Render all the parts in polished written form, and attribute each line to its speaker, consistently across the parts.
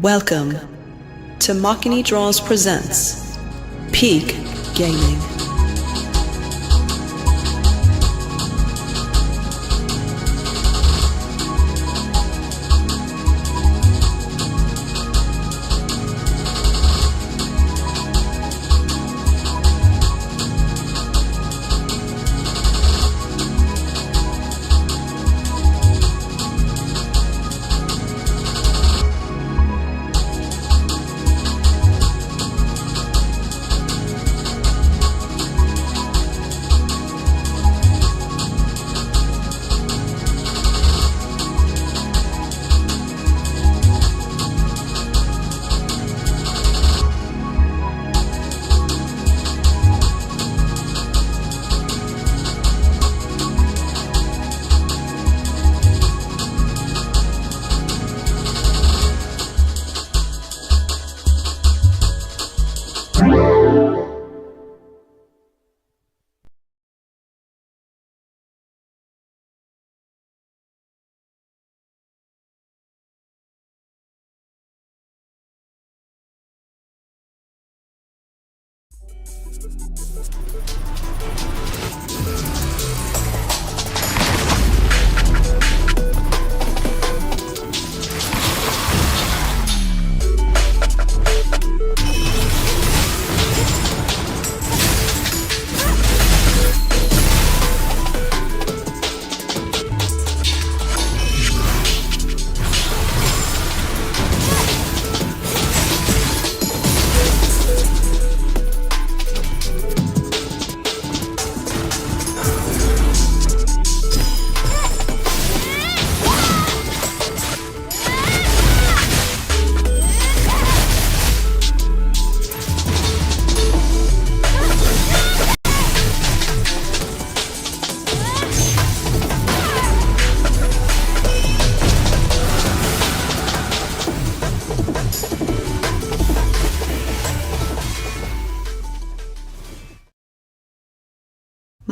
Speaker 1: Welcome to Makini Draws presents Peak Gaming.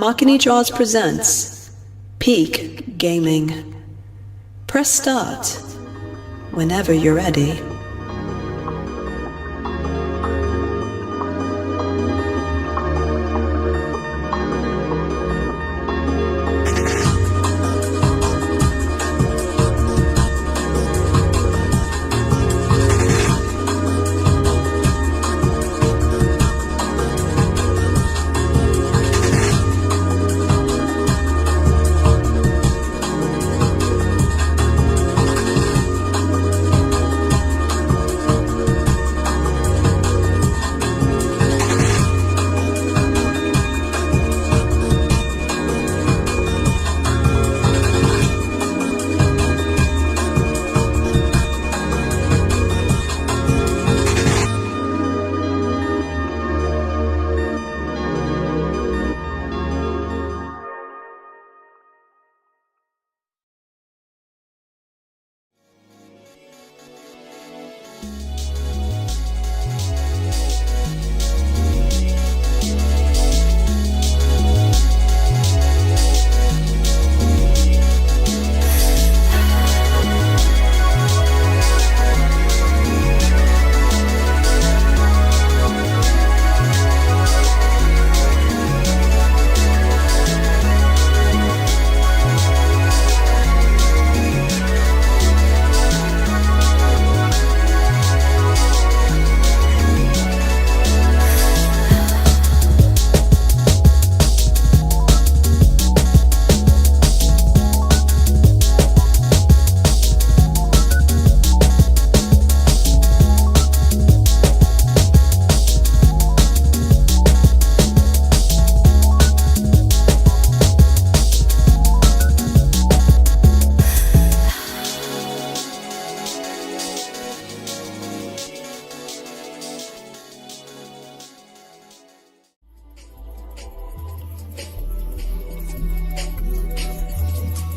Speaker 1: Makini Draws presents Peak Gaming. Press start whenever you're ready.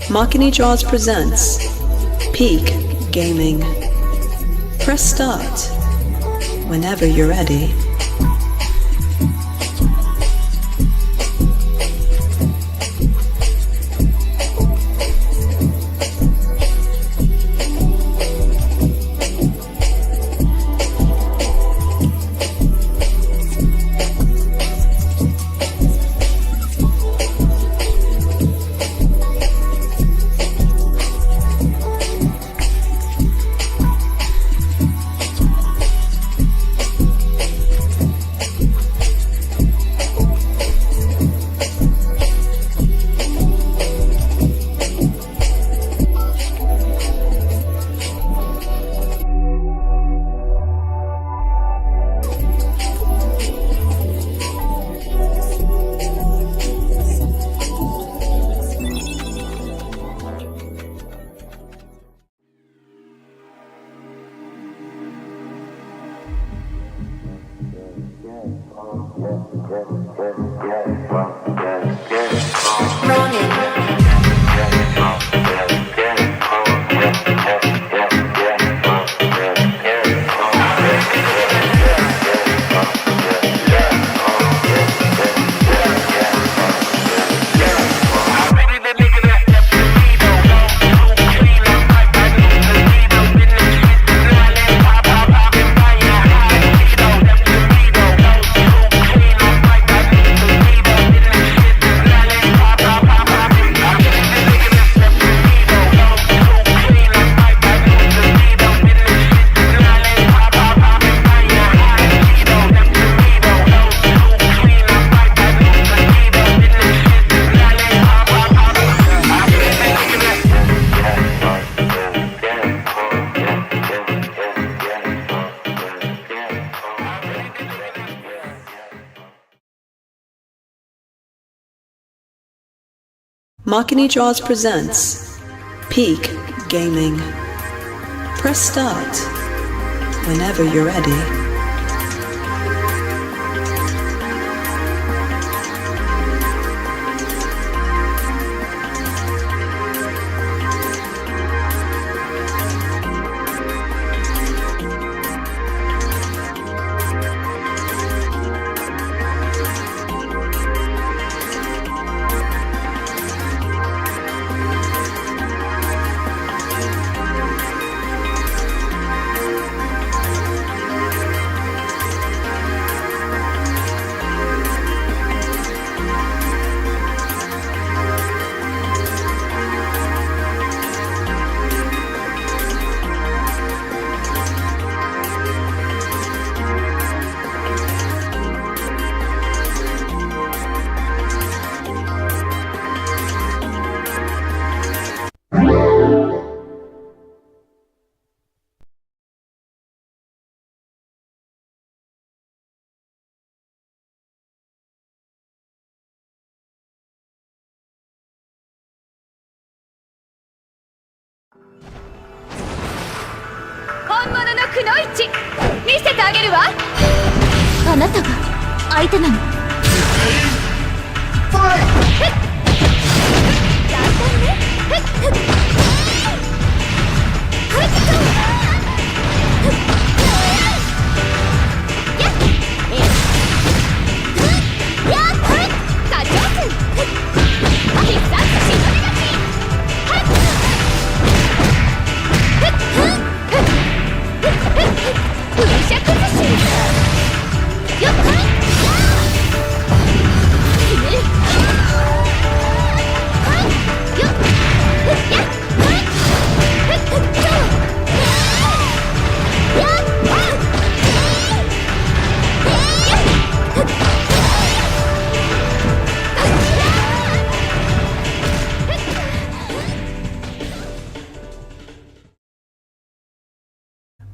Speaker 1: Makini Draws presents Peak Gaming. Press start whenever you're ready. Makini Jaws presents Peak Gaming. Press start whenever you're ready.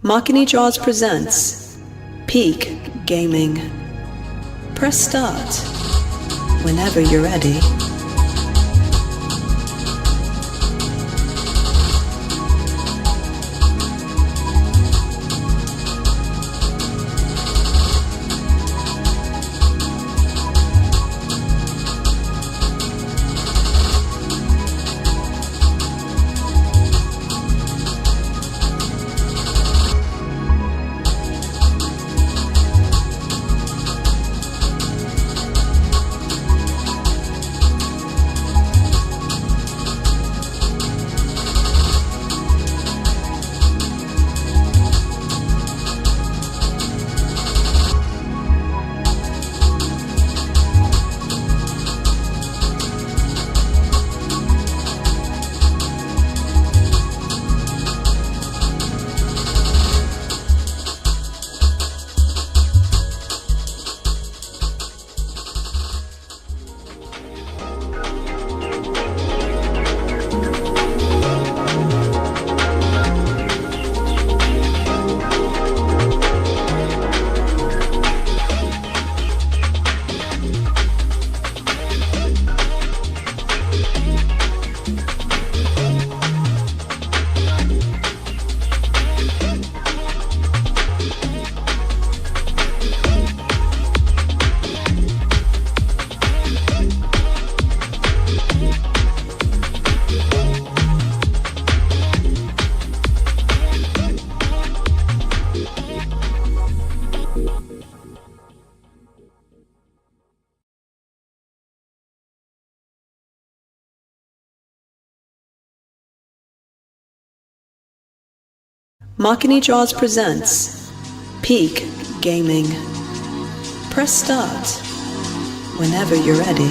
Speaker 1: Makini Jaws presents Peak Gaming. Press start whenever you're ready. Makini Jaws presents Peak Gaming. Press start whenever you're ready.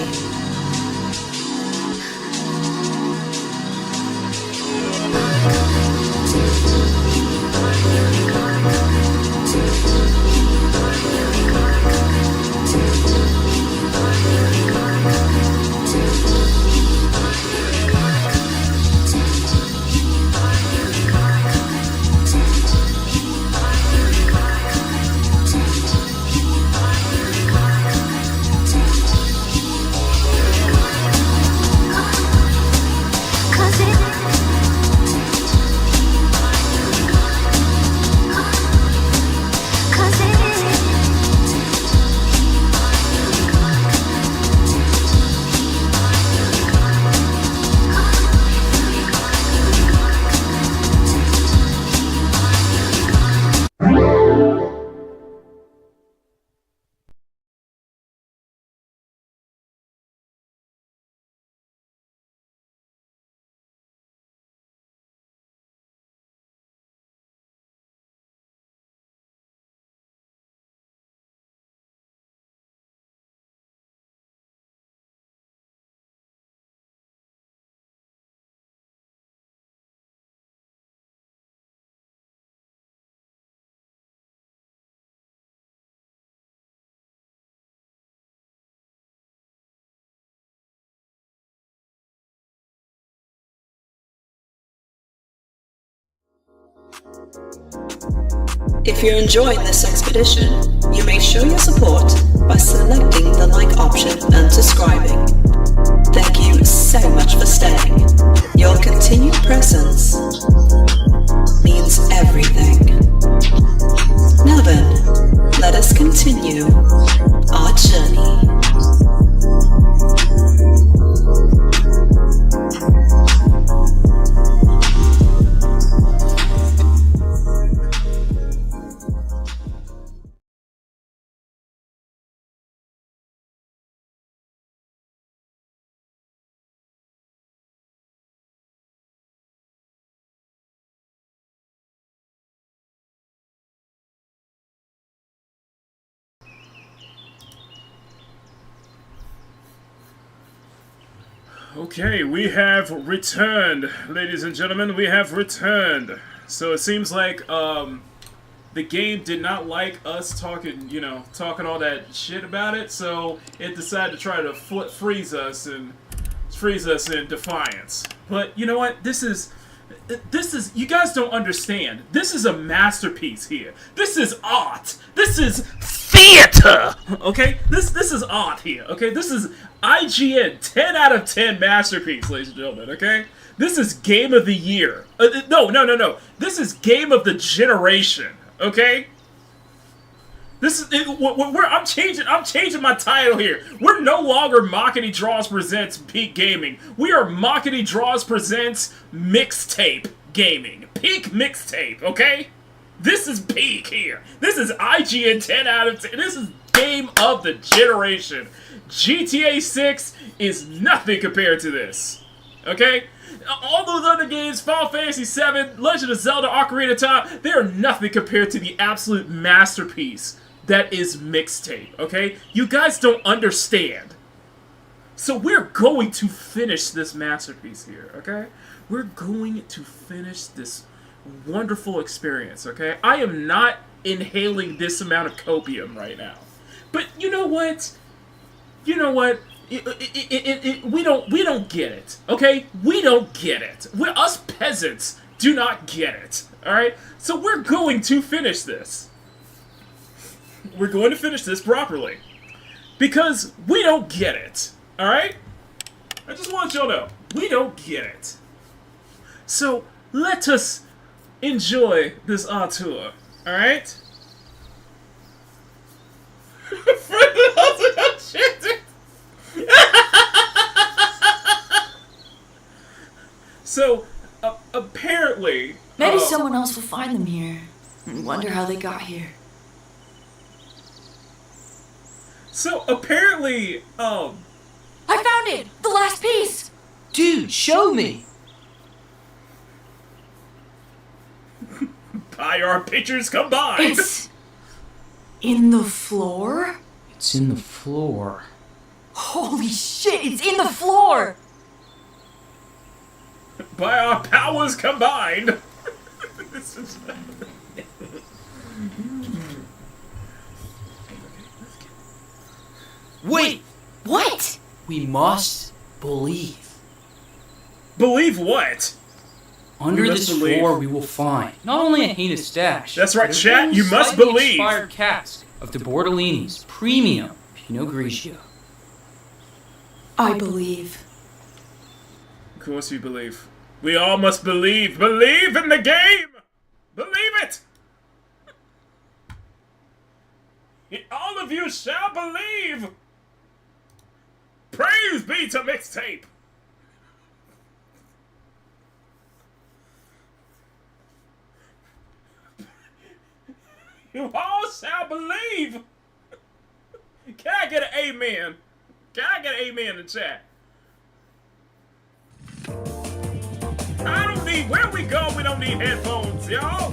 Speaker 1: If you're enjoying this expedition, you may show your support by selecting the like option and subscribing. Thank you so much for staying. Your continued presence means everything. Now then, let us continue our journey.
Speaker 2: Okay, we have returned, ladies and gentlemen. We have returned. So it seems like the game did not like us talking, talking all that shit about it. So it decided to try to freeze us in defiance. But you know what? This is you guys don't understand. This is a masterpiece here. This is art. This is theater. Okay? This is art here. Okay? This is IGN 10 out of 10 masterpiece, ladies and gentlemen, okay? This is game of the year. No. This is game of the generation, okay? This is I'm changing my title here. We're no longer Makini Draws presents Peak Gaming. We are Makini Draws presents Mixtape Gaming. Peak Mixtape, okay? This is peak here. This is IGN 10 out of 10. This is game of the generation. GTA 6 is nothing compared to this. Okay? All those other games, Final Fantasy 7, Legend of Zelda, Ocarina of Time, they are nothing compared to the absolute masterpiece that is Mixtape. Okay? You guys don't understand. So we're going to finish this masterpiece here. Okay? We're going to finish this wonderful experience. Okay? I am not inhaling this amount of copium right now. But you know what? We don't get it, okay? We don't get it. Us peasants do not get it, alright? So we're going to finish this. We're going to finish this properly. Because we don't get it, alright? I just want y'all to know, we don't get it. So let us enjoy this tour, alright? So, apparently...
Speaker 3: Maybe someone else will find them here and wonder how they got here.
Speaker 2: So, apparently,
Speaker 3: I found it! The last piece!
Speaker 4: Dude, show me!
Speaker 2: by our pictures combined.
Speaker 3: It's in the floor?
Speaker 4: It's in the floor.
Speaker 3: Holy shit, it's in the floor!
Speaker 2: By our powers combined. This is...
Speaker 4: Wait!
Speaker 3: What?
Speaker 4: We must believe.
Speaker 2: Believe what?
Speaker 4: Under
Speaker 2: We
Speaker 4: this
Speaker 2: must believe.
Speaker 4: floor, we will find not only a heinous stash.
Speaker 2: That's right,
Speaker 4: but a
Speaker 2: chat,
Speaker 4: very
Speaker 2: you must
Speaker 4: slightly
Speaker 2: believe.
Speaker 4: Expired cask of the Bordellini's premium Pinot Grigio.
Speaker 3: I believe.
Speaker 2: Of course you believe. We all must believe. Believe in the game! Believe it! All of you shall believe! Praise be to Mixtape! You all shall believe! Can I get an amen? Can I get an amen in the chat? I don't need, where we go, we don't need headphones, y'all!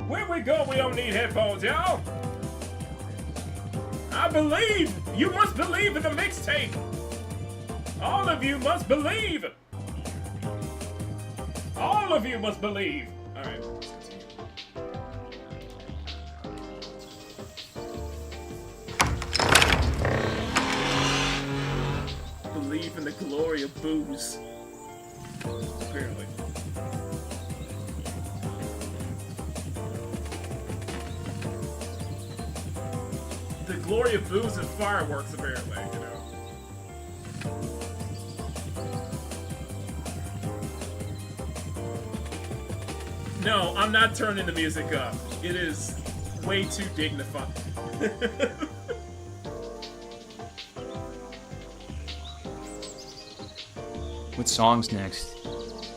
Speaker 2: Where we go, we don't need headphones, y'all! I believe! You must believe in the mixtape! All of you must believe! All of you must believe! Alright, let's continue. Believe in the glory of booze. Apparently. The glory of booze and fireworks, apparently, you know. No, I'm not turning the music up. It is way too dignified.
Speaker 4: What song's next?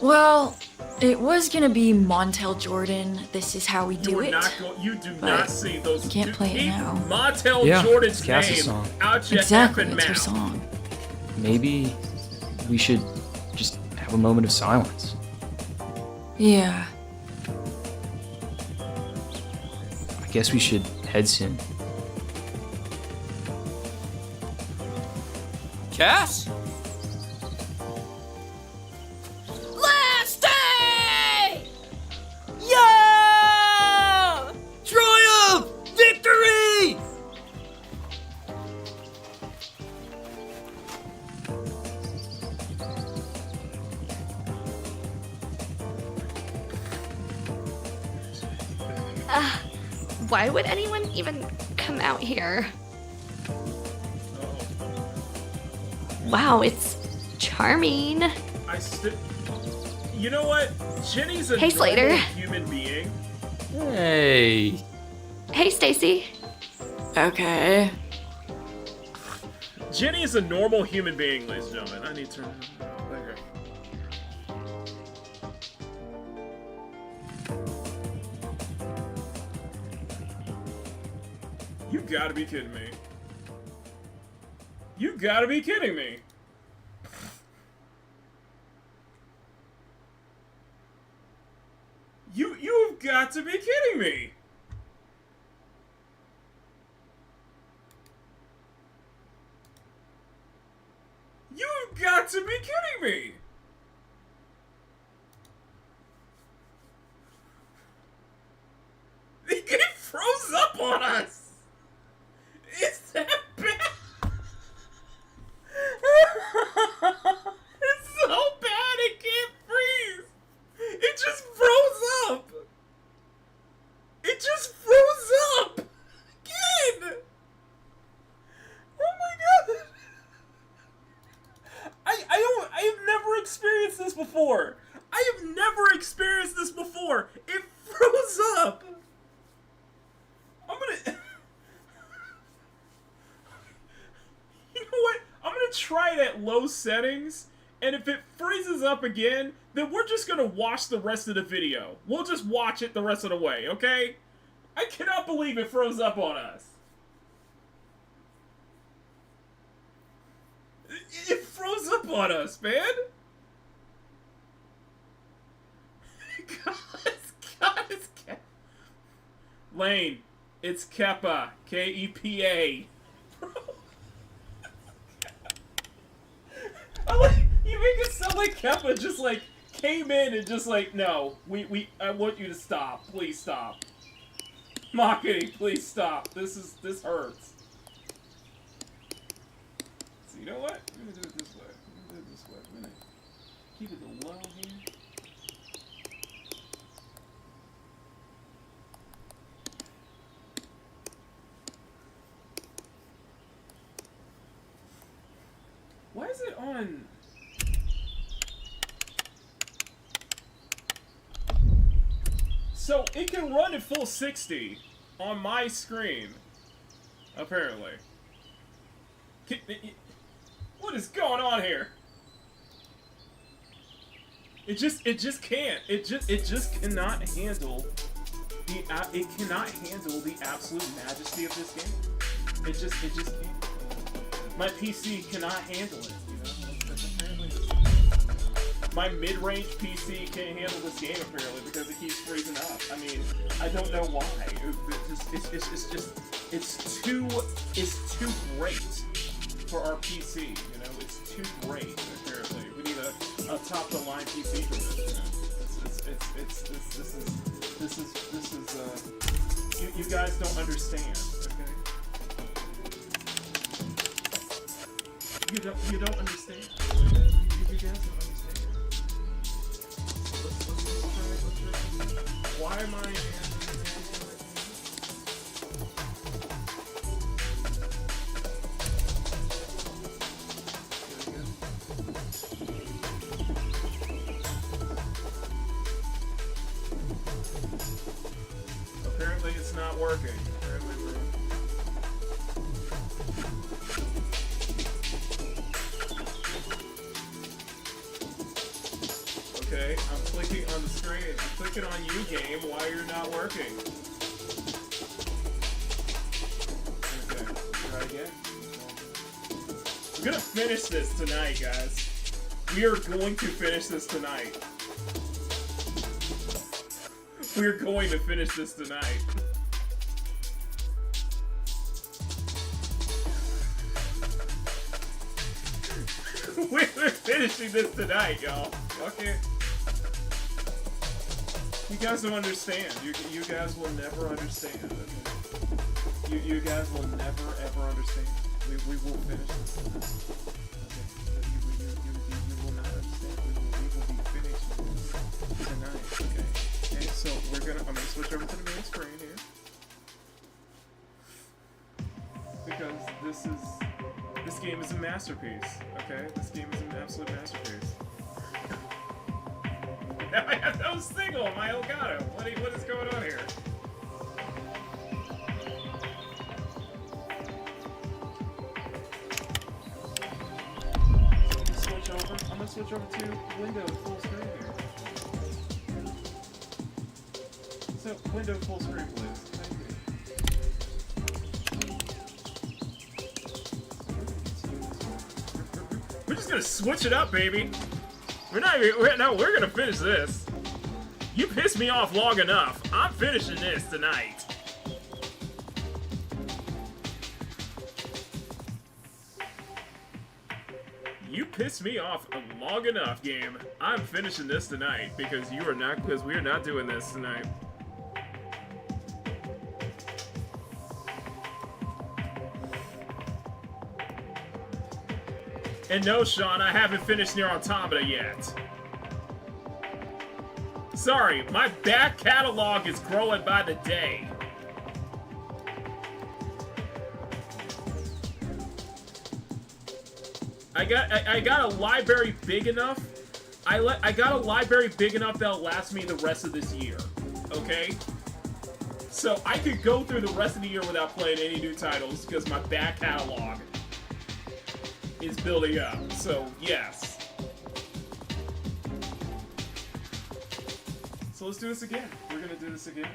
Speaker 3: Well, it was gonna be Montel Jordan, This Is How We Do It.
Speaker 2: You do
Speaker 3: but
Speaker 2: not see those.
Speaker 3: you can't play it
Speaker 2: keep
Speaker 3: now.
Speaker 2: Montel
Speaker 4: Yeah,
Speaker 2: Jordan's
Speaker 4: it's Cass's
Speaker 2: name
Speaker 4: song.
Speaker 2: out your
Speaker 3: Exactly,
Speaker 2: effing
Speaker 3: it's her
Speaker 2: mouth.
Speaker 3: song.
Speaker 4: Maybe we should just have a moment of silence.
Speaker 3: Yeah.
Speaker 4: I guess we should head soon. Cass?
Speaker 3: Last day! Yeah!
Speaker 4: Triumph! Victory!
Speaker 5: Why would anyone even come out here? Wow, it's charming.
Speaker 2: You know what? Jenny's a
Speaker 5: Hey, Slater.
Speaker 2: normal human being.
Speaker 4: Hey.
Speaker 5: Hey, Stacy.
Speaker 3: Okay.
Speaker 2: Jenny is a normal human being, ladies and gentlemen. I need to turn it up. There. You gotta be kidding me. You gotta be kidding me. You've got to be kidding me. You've got to be kidding me. It froze up on us. Is that bad? It's so bad it can't freeze. It just froze up. It just froze up. Again. Oh my god. I have never experienced this before. I have never experienced this before. It froze up. I'm gonna... You know what? I'm gonna try it at low settings, and if it freezes up again, then we're just gonna watch the rest of the video. We'll just watch it the rest of the way, okay? I cannot believe it froze up on us. It froze up on us, man. God, it's Lane, it's Kepa. Kepa. I like, you make it sound like Kepa just like came in and just like, no, I want you to stop. Please stop. Makini, please stop. This hurts. So you know what? I'm gonna do it this way. I'm gonna keep it low here. Why is it on? So it can run at full 60 on my screen, apparently. What is going on here? It just can't. It just cannot handle the absolute majesty of this game. It just can't. My PC cannot handle it, you know? My mid-range PC can't handle this game, apparently, because it keeps freezing up. I mean, I don't know why. It's too great for our PC, you know? It's too great, apparently. We need a top-of-the-line PC for this, you guys don't understand, okay? You don't understand. You guys don't understand. Let's try. Why am I? Apparently it's not working. Okay, I'm clicking on the screen. I'm clicking on you, game, while you're not working. Okay, try again. We're gonna finish this tonight, guys. We are going to finish this tonight. We're going to finish this tonight. We're finishing this tonight, y'all. Okay. You guys don't understand. You guys will never understand. Okay? You guys will never ever understand. We will finish this. Okay. You will not understand. We will be finishing this tonight. Okay. Okay. So I'm gonna switch over to the main screen here because this game is a masterpiece. Okay. This game is an absolute masterpiece. I have no signal on my Elgato. What is going on here? I'm gonna switch over to Windows full screen here. So, Windows full screen, please. Thank you. We're just gonna switch it up, baby. We're gonna finish this. You pissed me off long enough. I'm finishing this tonight. You pissed me off long enough, game. I'm finishing this tonight because we are not doing this tonight. And no, Sean, I haven't finished Nier Automata yet. Sorry, my back catalog is growing by the day. I got a library big enough. I got a library big enough that'll last me the rest of this year. Okay? So I could go through the rest of the year without playing any new titles because my back catalog is building up. So, yes. So let's do this again. We're gonna do this again.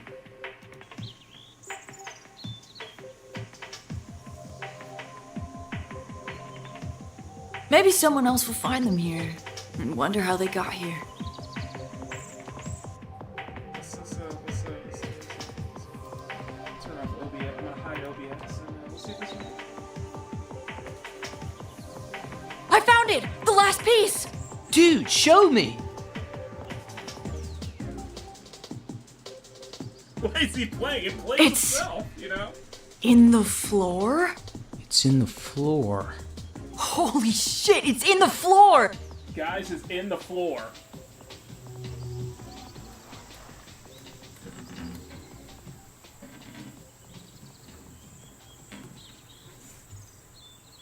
Speaker 3: Maybe someone else will find them here and wonder how they got here.
Speaker 2: Let's turn off OBS. I'm gonna hide OBS and we'll see if this one.
Speaker 3: I found it! The last piece!
Speaker 4: Dude, show me!
Speaker 2: Why is he playing? It plays
Speaker 3: It's-
Speaker 2: itself, you know?
Speaker 3: In the floor?
Speaker 4: It's in the floor.
Speaker 3: Holy shit, it's in the floor!
Speaker 2: Guys, is in the floor.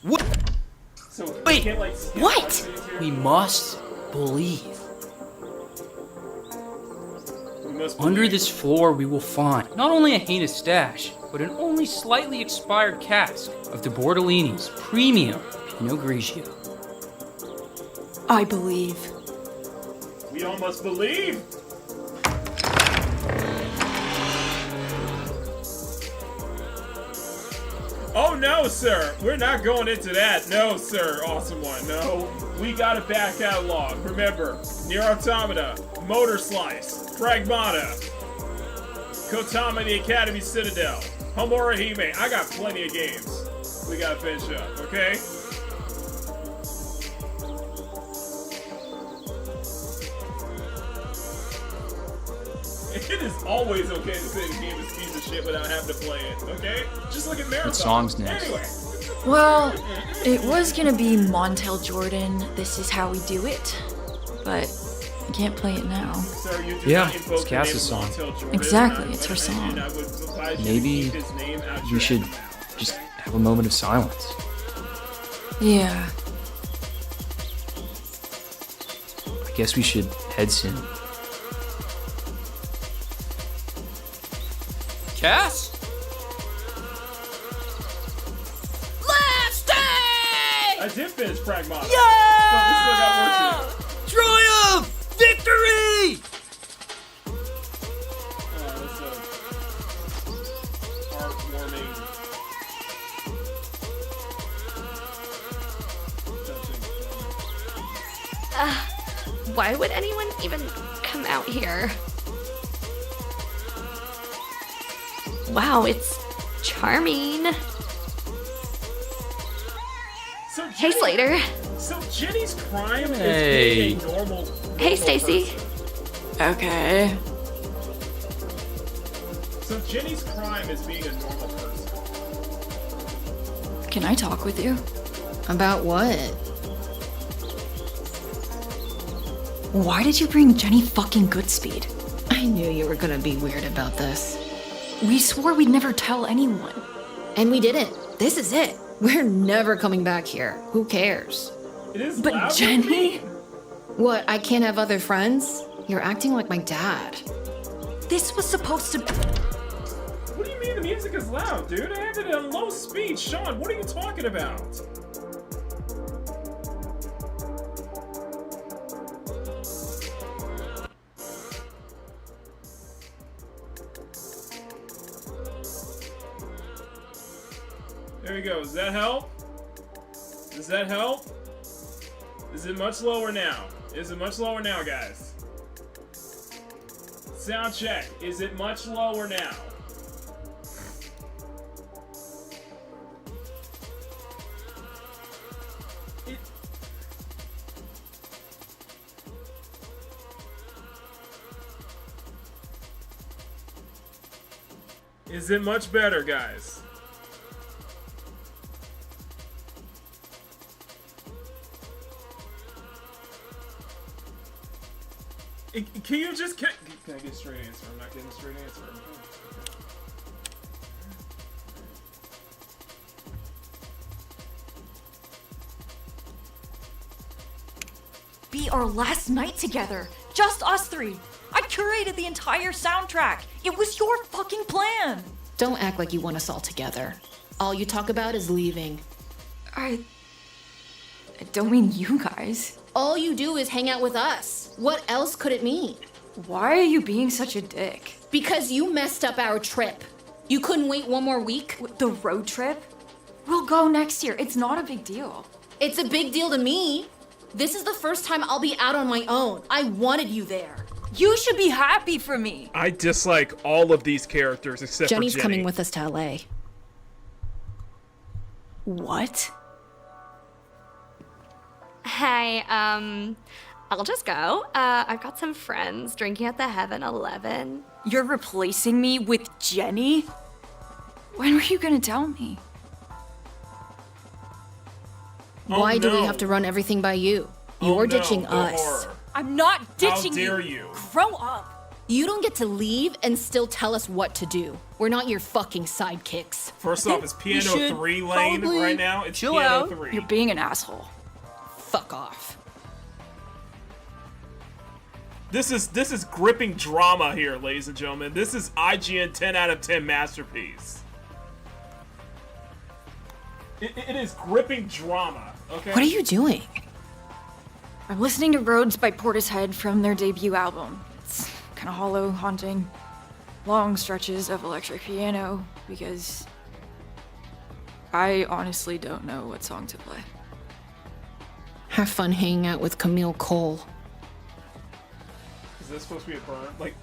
Speaker 4: What?
Speaker 2: So we
Speaker 4: Wait,
Speaker 2: can't, like, skip
Speaker 3: what?
Speaker 2: cutscenes here?
Speaker 4: We must believe.
Speaker 2: We must
Speaker 4: Under
Speaker 2: believe.
Speaker 4: this floor, we will find not only a heinous stash, but an only slightly expired cask of the Bordellini's premium Pinot Grigio.
Speaker 3: I believe.
Speaker 2: We all must believe. Oh no, sir! We're not going into that. No, sir, awesome one. No, we got a back catalog. Remember, Nier Automata, Motor Slice, Pragmata, Kotama the Academy Citadel, Homura Hime. I got plenty of games. We gotta finish up, okay? It is always okay to say the game is a piece of shit without having to play it, okay? Just look at Marathon.
Speaker 4: What song's next?
Speaker 2: Anyway.
Speaker 3: Well, it was gonna be Montel Jordan, This Is How We Do It, but I can't play it now.
Speaker 2: Sir, you do
Speaker 4: Yeah,
Speaker 2: not invoke
Speaker 4: it's
Speaker 2: the
Speaker 4: Cass's
Speaker 2: name of
Speaker 4: song.
Speaker 2: Montel Jordan,
Speaker 3: Exactly,
Speaker 2: and
Speaker 3: it's her
Speaker 2: and
Speaker 3: song.
Speaker 2: I would advise you to
Speaker 4: Maybe
Speaker 2: keep his name out
Speaker 4: we
Speaker 2: your
Speaker 4: should
Speaker 2: mouth,
Speaker 4: just
Speaker 2: okay?
Speaker 4: have a moment of silence.
Speaker 3: Yeah.
Speaker 4: I guess we should head soon. Cass?
Speaker 5: Last day!
Speaker 2: I did finish Pragmata.
Speaker 3: Yeah!
Speaker 2: So we still got work to do.
Speaker 4: Triumph! Victory!
Speaker 2: That's a heartwarming.
Speaker 5: Why would anyone even come out here? Wow, it's charming.
Speaker 2: So
Speaker 5: Hey,
Speaker 2: Jenny-
Speaker 5: Slater.
Speaker 2: So Jenny's crime
Speaker 4: Hey.
Speaker 2: is being a normal.
Speaker 5: Hey,
Speaker 2: normal
Speaker 5: Stacy.
Speaker 2: person.
Speaker 3: Okay.
Speaker 2: So Jenny's crime is being a normal person.
Speaker 3: Can I talk with you?
Speaker 6: About what?
Speaker 3: Why did you bring Jenny fucking Goodspeed?
Speaker 6: I knew you were gonna be weird about this.
Speaker 3: We swore we'd never tell anyone.
Speaker 6: And we didn't. This is it. We're never coming back here. Who cares?
Speaker 2: It is
Speaker 3: But
Speaker 2: loud
Speaker 3: Jenny?
Speaker 2: with me.
Speaker 6: What, I can't have other friends? You're acting like my dad.
Speaker 3: This was supposed to.
Speaker 2: What do you mean the music is loud, dude? I have it on low speed. Sean, what are you talking about? There we go. Does that help? Does that help? Is it much lower now? Is it much lower now, guys? Sound check. Is it much lower now? Is it much better, guys? Can you just can I get a straight answer? I'm not getting a straight answer.
Speaker 3: Be our last night together. Just us three. I curated the entire soundtrack. It was your fucking plan.
Speaker 6: Don't act like you want us all together. All you talk about is leaving.
Speaker 3: I don't mean you guys.
Speaker 6: All you do is hang out with us. What else could it mean?
Speaker 3: Why are you being such a dick?
Speaker 6: Because you messed up our trip. You couldn't wait one more week?
Speaker 3: The road trip? We'll go next year. It's not a big deal.
Speaker 6: It's a big deal to me. This is the first time I'll be out on my own. I wanted you there.
Speaker 3: You should be happy for me.
Speaker 2: I dislike all of these characters except
Speaker 6: Jenny's
Speaker 2: for Jenny.
Speaker 6: coming with us to LA.
Speaker 3: What?
Speaker 5: Hey, I'll just go. I've got some friends drinking at the Heaven 11.
Speaker 3: You're replacing me with Jenny? When were you gonna tell me?
Speaker 6: Why do we
Speaker 2: no.
Speaker 6: have to run everything by you?
Speaker 2: Oh,
Speaker 6: You're
Speaker 2: no,
Speaker 6: ditching
Speaker 2: the
Speaker 6: us.
Speaker 2: horror.
Speaker 3: I'm not ditching you.
Speaker 2: How dare you?
Speaker 3: Grow up.
Speaker 6: You don't get to leave and still tell us what to do. We're not your fucking sidekicks.
Speaker 2: First off, it's Piano
Speaker 4: should
Speaker 2: 3 lane
Speaker 4: probably
Speaker 2: right now. It's
Speaker 4: chill
Speaker 2: Piano
Speaker 4: out.
Speaker 2: 3.
Speaker 3: You're being an asshole.
Speaker 6: Fuck off.
Speaker 2: This is gripping drama here, ladies and gentlemen. This is IGN 10 out of 10 masterpiece. It is gripping drama, okay?
Speaker 6: What are you doing?
Speaker 3: I'm listening to Roads by Portishead from their debut album. It's kind of hollow, haunting. Long stretches of electric piano, because I honestly don't know what song to play.
Speaker 6: Have fun hanging out with Camille Cole.
Speaker 2: Is this supposed to be a burn? Like,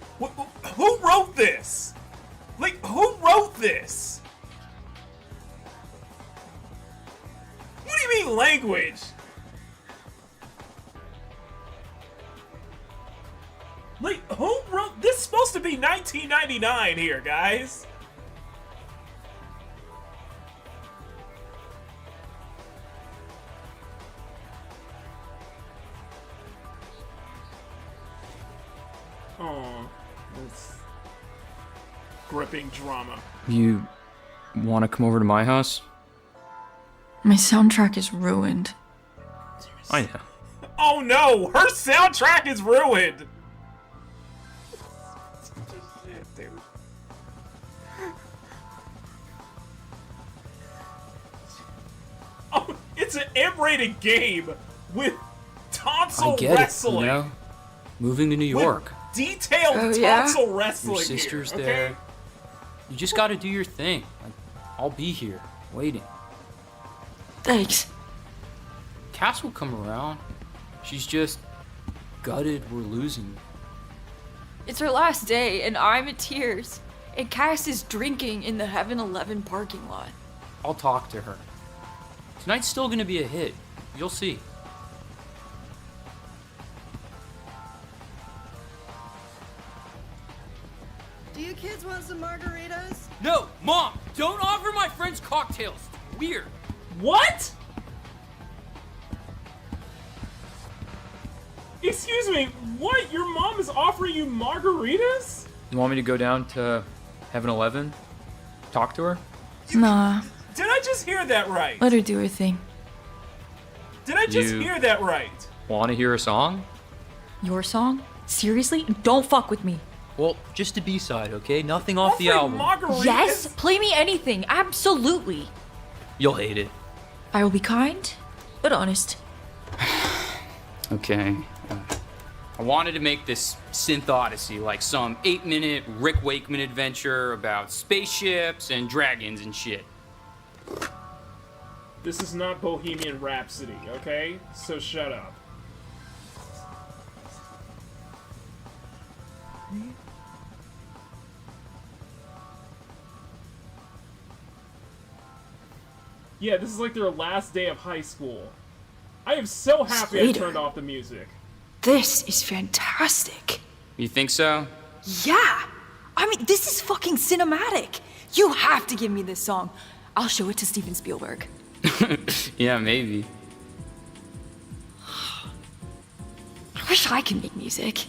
Speaker 2: who wrote this? Like, who wrote this? What do you mean language? Like, who wrote this? Is supposed to be 1999 here, guys. Oh, it's gripping drama.
Speaker 4: You want to come over to my house?
Speaker 3: My soundtrack is ruined.
Speaker 4: I know.
Speaker 2: Oh no, her soundtrack is ruined. Shit, dude. Oh, it's an M-rated game with tonsil
Speaker 4: I get
Speaker 2: wrestling.
Speaker 4: it, you know? Moving to New York.
Speaker 2: With detailed
Speaker 3: Oh, yeah?
Speaker 2: tonsil wrestling.
Speaker 4: Your sister's
Speaker 2: here,
Speaker 4: there.
Speaker 2: okay?
Speaker 4: You just gotta do your thing. Like, I'll be here, waiting.
Speaker 3: Thanks.
Speaker 4: Cass will come around. She's just gutted we're losing.
Speaker 3: It's her last day, and I'm in tears. And Cass is drinking in the Heaven 11 parking lot.
Speaker 4: I'll talk to her. Tonight's still gonna be a hit. You'll see.
Speaker 7: Do you kids want some margaritas?
Speaker 4: No, Mom! Don't offer my friends cocktails. It's weird.
Speaker 2: What? Excuse me, what? Your mom is offering you margaritas?
Speaker 4: You want me to go down to Heaven 11? Talk to her?
Speaker 3: Nah,
Speaker 2: Did I just hear that right?
Speaker 3: let her do her thing.
Speaker 2: Did I just
Speaker 4: You-
Speaker 2: hear that right?
Speaker 4: Want to hear a song?
Speaker 3: Your song? Seriously? Don't fuck with me.
Speaker 4: Well, just a B-side, okay? Nothing off the
Speaker 2: Offering
Speaker 4: album.
Speaker 2: margaritas?
Speaker 3: Yes? Play me anything. Absolutely.
Speaker 4: You'll hate it.
Speaker 3: I will be kind, but honest.
Speaker 4: Okay. I wanted to make this synth odyssey like some 8-minute Rick Wakeman adventure about spaceships and dragons and shit.
Speaker 2: This is not Bohemian Rhapsody, okay? So shut up. Yeah, this is like their last day of high school. I am so happy I
Speaker 3: Slater.
Speaker 2: turned off the music.
Speaker 3: This is fantastic.
Speaker 4: You think so?
Speaker 3: Yeah! I mean, this is fucking cinematic. You have to give me this song. I'll show it to Steven Spielberg.
Speaker 4: Yeah, maybe.
Speaker 3: I wish I could make music.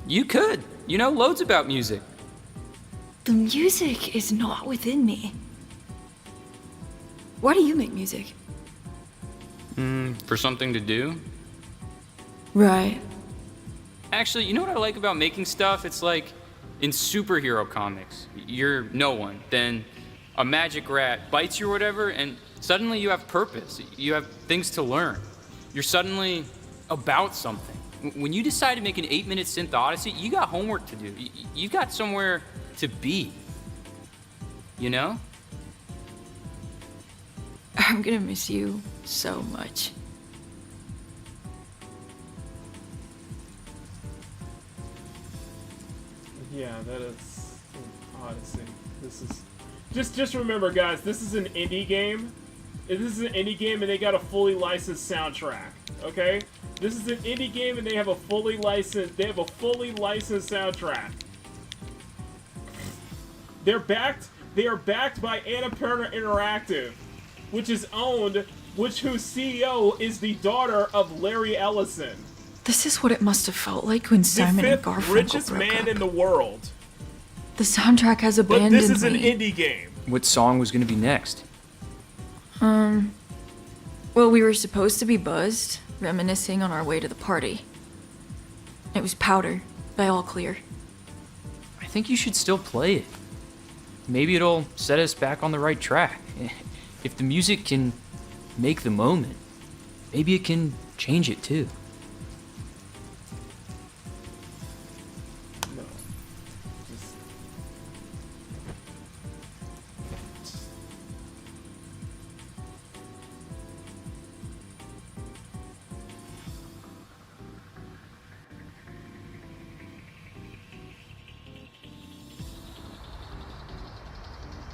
Speaker 4: You could. You know loads about music.
Speaker 3: The music is not within me. Why do you make music?
Speaker 4: For something to do?
Speaker 3: Right.
Speaker 4: Actually, you know what I like about making stuff? It's like in superhero comics. You're no one. Then a magic rat bites you or whatever, and suddenly you have purpose. You have things to learn. You're suddenly about something. When you decide to make an 8-minute synth odyssey, you got homework to do. You got somewhere to be. You know?
Speaker 3: I'm gonna miss you so much.
Speaker 2: Yeah, that is Odyssey. This is just remember, guys. This is an indie game. This is an indie game, and they got a fully licensed soundtrack. Okay, this is an indie game, and they have a fully licensed. They have a fully licensed soundtrack. They are backed by Annapurna Interactive, whose CEO is the daughter of Larry Ellison,
Speaker 3: This is what it must have felt like when
Speaker 2: the
Speaker 3: Simon and
Speaker 2: fifth
Speaker 3: Garfunkel
Speaker 2: richest
Speaker 3: broke
Speaker 2: man
Speaker 3: up.
Speaker 2: in the world.
Speaker 3: The soundtrack has
Speaker 2: But
Speaker 3: abandoned
Speaker 2: this is an
Speaker 3: me.
Speaker 2: indie game.
Speaker 4: What song was gonna be next?
Speaker 3: Well, we were supposed to be buzzed, reminiscing on our way to the party. It was Powder, by All Clear.
Speaker 4: I think you should still play it. Maybe it'll set us back on the right track. If the music can make the moment, maybe it can change it too.
Speaker 2: No. Just...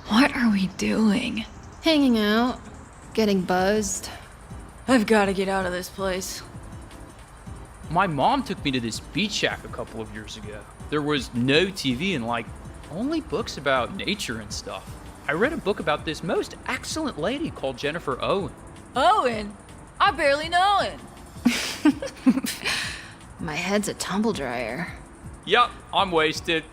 Speaker 3: What are we doing?
Speaker 6: Hanging out, getting buzzed.
Speaker 3: I've got to get out of this place.
Speaker 4: My mom took me to this beach shack a couple of years ago. There was no TV and only books about nature and stuff. I read a book about this most excellent lady called Jennifer Owen.
Speaker 3: Owen? I barely know him.
Speaker 6: My head's a tumble dryer.
Speaker 4: Yup, I'm wasted.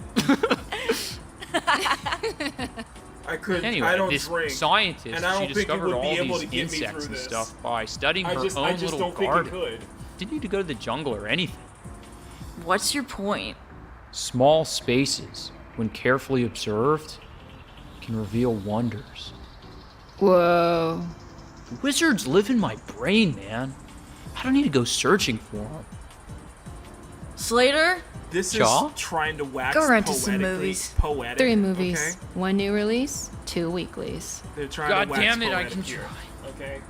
Speaker 4: Anyway,
Speaker 2: I don't
Speaker 4: this
Speaker 2: drink.
Speaker 4: scientist,
Speaker 2: and I don't
Speaker 4: she
Speaker 2: think it
Speaker 4: discovered
Speaker 2: would be
Speaker 4: all
Speaker 2: able
Speaker 4: these
Speaker 2: to get me
Speaker 4: insects
Speaker 2: through
Speaker 4: and
Speaker 2: this.
Speaker 4: stuff by studying
Speaker 2: I
Speaker 4: her
Speaker 2: just
Speaker 4: own
Speaker 2: don't
Speaker 4: little
Speaker 2: think
Speaker 4: garden.
Speaker 2: it could.
Speaker 4: Didn't need to go to the jungle or anything.
Speaker 3: What's your point?
Speaker 4: Small spaces, when carefully observed, can reveal wonders.
Speaker 6: Whoa.
Speaker 4: Wizards live in my brain, man. I don't need to go searching for them.
Speaker 3: Slater?
Speaker 2: This
Speaker 4: Shaw?
Speaker 2: is trying to wax
Speaker 3: Go rent us some
Speaker 2: poetically
Speaker 3: movies.
Speaker 2: poetic.
Speaker 6: 3 movies.
Speaker 2: Okay?
Speaker 6: 1 new release, 2 weeklies.
Speaker 2: They're trying
Speaker 4: God
Speaker 2: to wax
Speaker 4: damn it, I
Speaker 2: poetic
Speaker 4: can
Speaker 2: here,
Speaker 4: try.
Speaker 2: Okay.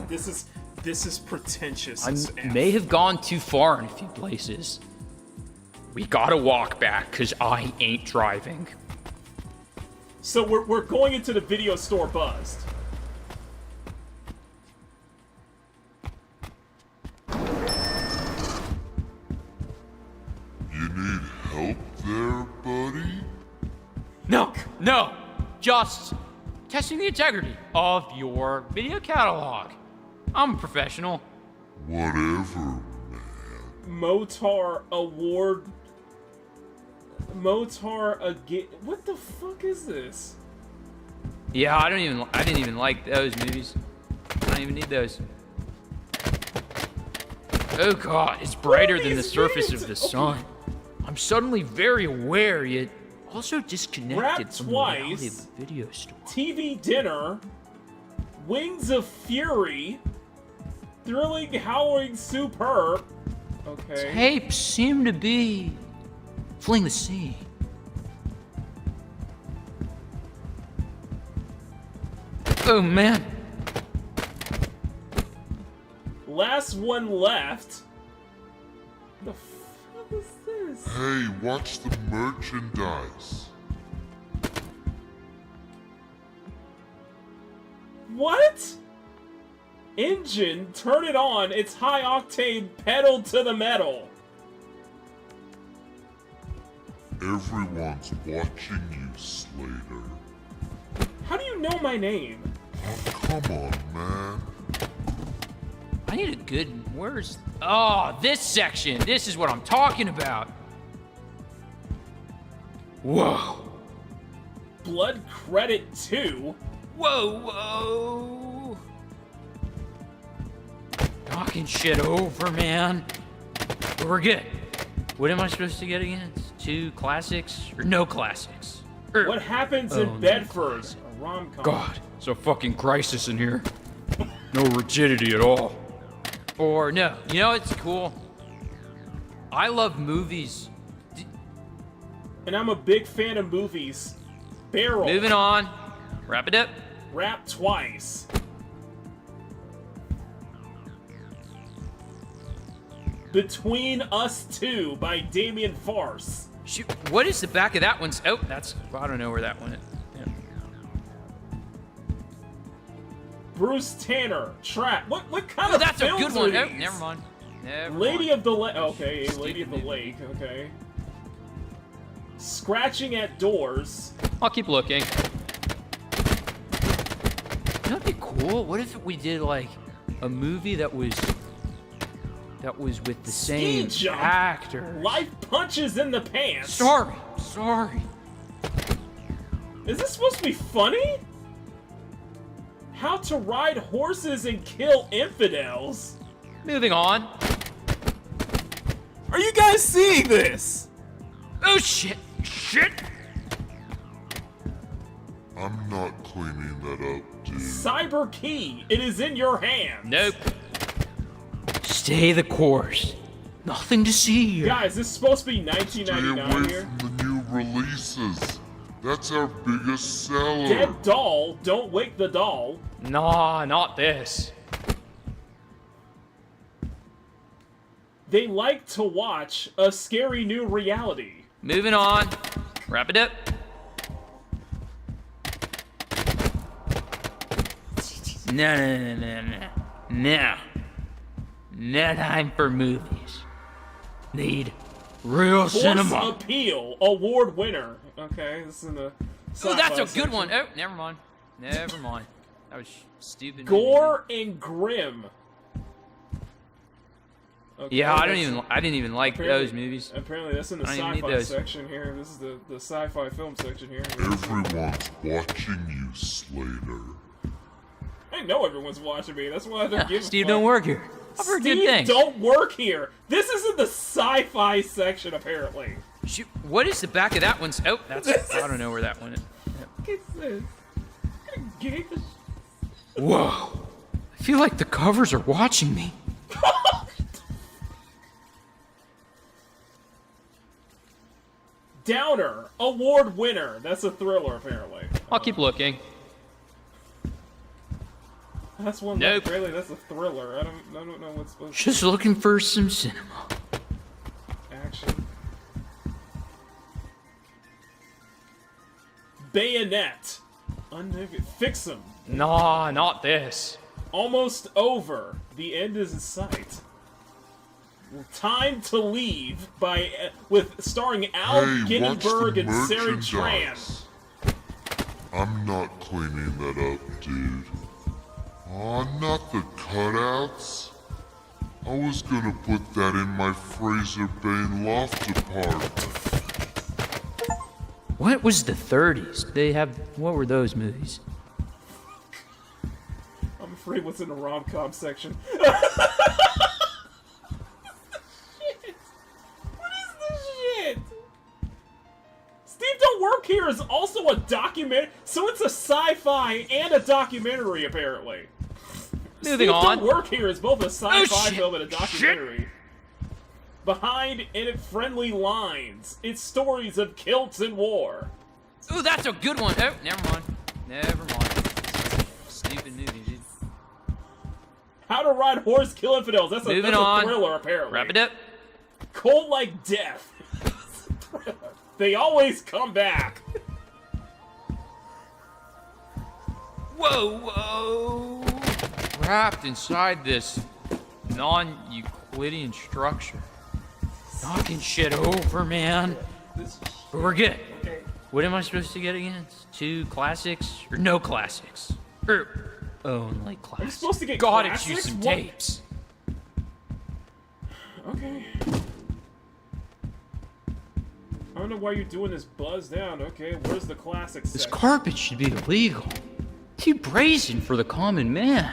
Speaker 2: This is pretentious. as
Speaker 4: I
Speaker 2: F.
Speaker 4: may have gone too far in a few places. We gotta walk back, cause I ain't driving.
Speaker 2: So we're going into the video store buzzed.
Speaker 8: You need help there, buddy?
Speaker 4: No, just testing the integrity of your video catalog. I'm a professional.
Speaker 8: Whatever.
Speaker 2: Motar Award. Motar again. What the fuck is this?
Speaker 4: Yeah, I didn't even like those movies. I don't even need those. Oh god, it's brighter than the
Speaker 2: these
Speaker 4: surface
Speaker 2: names?
Speaker 4: of the sun. I'm suddenly very aware, yet also disconnected
Speaker 2: Rap
Speaker 4: from the reality
Speaker 2: twice.
Speaker 4: of the video store.
Speaker 2: TV Dinner. Wings of Fury. Thrilling, howling, superb. Okay.
Speaker 4: Tapes seem to be fleeing the scene. Oh man.
Speaker 2: Last one left. The fuck is this?
Speaker 8: Hey, watch the merchandise.
Speaker 2: What? Engine, turn it on. It's high octane, pedal to the metal.
Speaker 8: Everyone's watching you, Slater.
Speaker 2: How do you know my name?
Speaker 8: Oh, come on, man.
Speaker 4: I need a good. Where's. Oh, this section. This is what I'm talking about. Whoa.
Speaker 2: Blood Credit 2?
Speaker 4: Whoa. Knocking shit over, man. But we're good. What am I supposed to get again? It's 2 classics or no classics?
Speaker 2: What happens
Speaker 4: Oh,
Speaker 2: in
Speaker 4: no
Speaker 2: Bedford?
Speaker 4: classic.
Speaker 2: A rom-com.
Speaker 4: God, it's a fucking crisis in here. No rigidity at all. Or no, you know it's cool. I love movies.
Speaker 2: And I'm a big fan of movies. Barrel.
Speaker 4: Moving on. Wrap it up.
Speaker 2: Rap twice. Between Us Two by Damien Farce.
Speaker 4: Shoot, what is the back of that one's? Oh, that's, I don't know where that one is. Yeah.
Speaker 2: Bruce Tanner, Trap. What kind of
Speaker 4: That's a
Speaker 2: films
Speaker 4: good one.
Speaker 2: are
Speaker 4: Oh,
Speaker 2: these?
Speaker 4: never mind.
Speaker 2: Lady of the Lake. Okay, Lady of the Lake. Okay. Scratching at Doors.
Speaker 4: I'll keep looking. You know what'd be cool? What if we did like a movie that was with the same
Speaker 2: Jump.
Speaker 4: actor?
Speaker 2: Life Punches in the Pants.
Speaker 4: Sorry.
Speaker 2: Is this supposed to be funny? How to Ride Horses and Kill Infidels.
Speaker 4: Moving on.
Speaker 2: Are you guys seeing this?
Speaker 4: Oh shit!
Speaker 8: I'm not cleaning that up, dude.
Speaker 2: Cyber Key. It is in your hands.
Speaker 4: Nope. Stay the course. Nothing to see here.
Speaker 2: Guys, this is supposed to be
Speaker 8: Stay
Speaker 2: 1999
Speaker 8: away
Speaker 2: here.
Speaker 8: from the new releases. That's our biggest seller.
Speaker 2: Dead Doll. Don't Wake the Doll.
Speaker 4: Nah, not this.
Speaker 2: They like to watch a scary new reality.
Speaker 4: Moving on. Wrap it up. No. No time for movies. Need real
Speaker 2: Force
Speaker 4: cinema.
Speaker 2: Appeal Award winner. Okay, this is in the.
Speaker 4: Oh,
Speaker 2: sci-fi
Speaker 4: that's a
Speaker 2: section.
Speaker 4: good one. Oh, never mind. That was stupid.
Speaker 2: Gore and Grim. Okay,
Speaker 4: Yeah, I
Speaker 2: that's-
Speaker 4: didn't even like those movies.
Speaker 2: Apparently, that's in the
Speaker 4: I don't even need
Speaker 2: sci-fi
Speaker 4: those.
Speaker 2: section here. This is the sci-fi film section here.
Speaker 8: Everyone's watching you, Slater.
Speaker 2: I know everyone's watching me. That's why they're giving.
Speaker 4: Steve don't work here. I've heard good
Speaker 2: Steve
Speaker 4: things.
Speaker 2: don't work here. This is in the sci-fi section, apparently.
Speaker 4: Shoot, what is the back of that one's? Oh, that's, I don't know where that one is.
Speaker 2: Look at this. Gay this.
Speaker 4: Whoa. I feel like the covers are watching me.
Speaker 2: Downer Award winner. That's a thriller, apparently.
Speaker 4: I'll keep looking.
Speaker 2: That's one.
Speaker 4: Nope.
Speaker 2: Really, that's a thriller. I don't know what's supposed to
Speaker 4: Just looking for some cinema.
Speaker 2: action. Bayonet. Fix 'em.
Speaker 4: Nah, not this.
Speaker 2: Almost over. The end is in sight. Time to Leave with starring Al
Speaker 8: Hey, watch
Speaker 2: Ginsberg
Speaker 8: the
Speaker 2: and Sarah Tran.
Speaker 8: merchandise. I'm not cleaning that up, dude. Aw, not the cutouts. I was gonna put that in my Fraser Bane loft apartment.
Speaker 4: What was the 30s? What were those movies?
Speaker 2: I'm afraid what's in the rom-com section. Shit. Steve Don't Work Here is also a document, so it's a sci-fi and a documentary, apparently.
Speaker 4: Moving
Speaker 2: Steve
Speaker 4: on.
Speaker 2: Don't Work Here is both a sci-fi
Speaker 4: shit.
Speaker 2: film and a documentary. Behind Friendly Lines, it's stories of kilts and war.
Speaker 4: Ooh, that's a good one. Oh, never mind. Stupid movie, dude.
Speaker 2: How to Ride Horse, Kill Infidels. That's
Speaker 4: Moving
Speaker 2: a
Speaker 4: on.
Speaker 2: thriller, apparently.
Speaker 4: Wrap it up.
Speaker 2: Cold Like Death. They always come back.
Speaker 4: Whoa. Trapped inside this non-Euclidean structure. Knocking shit over, man. But we're good.
Speaker 2: Okay.
Speaker 4: What am I supposed to get again? 2 classics? Or no classics? Or only classics?
Speaker 2: supposed to get
Speaker 4: Gotta
Speaker 2: classics?
Speaker 4: choose some
Speaker 2: What?
Speaker 4: tapes.
Speaker 2: Okay. I don't know why you're doing this buzz down. Okay, where's the classics
Speaker 4: This
Speaker 2: section?
Speaker 4: carpet should be illegal. Too brazen for the common man.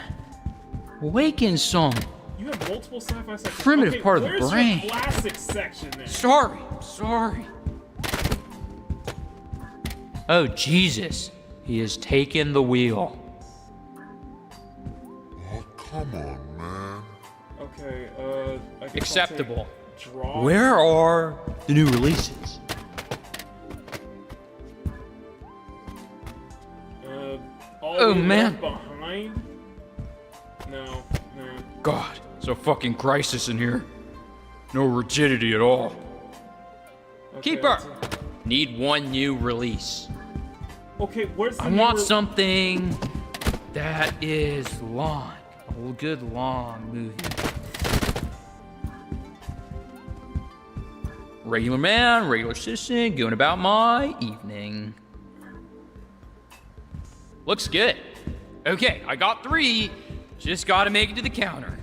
Speaker 4: Awaken some.
Speaker 2: You have multiple sci-fi sections.
Speaker 4: Primitive
Speaker 2: Okay,
Speaker 4: part of the
Speaker 2: where's
Speaker 4: brain.
Speaker 2: your classics section then?
Speaker 4: Sorry. Oh, Jesus. He has taken the wheel.
Speaker 8: Oh, come on, man.
Speaker 2: Okay, I guess I'll
Speaker 4: Acceptable.
Speaker 2: take Draw.
Speaker 4: Where are the new releases? Oh,
Speaker 2: we
Speaker 4: man.
Speaker 2: left behind? No.
Speaker 4: God, it's a fucking crisis in here. No rigidity at all.
Speaker 2: Okay,
Speaker 4: Keeper! Need one new release.
Speaker 2: Okay, where's the
Speaker 4: I want something that is long. A good long movie. Regular man, regular citizen, going about my evening. Looks good. Okay, I got 3. Just gotta make it to the counter.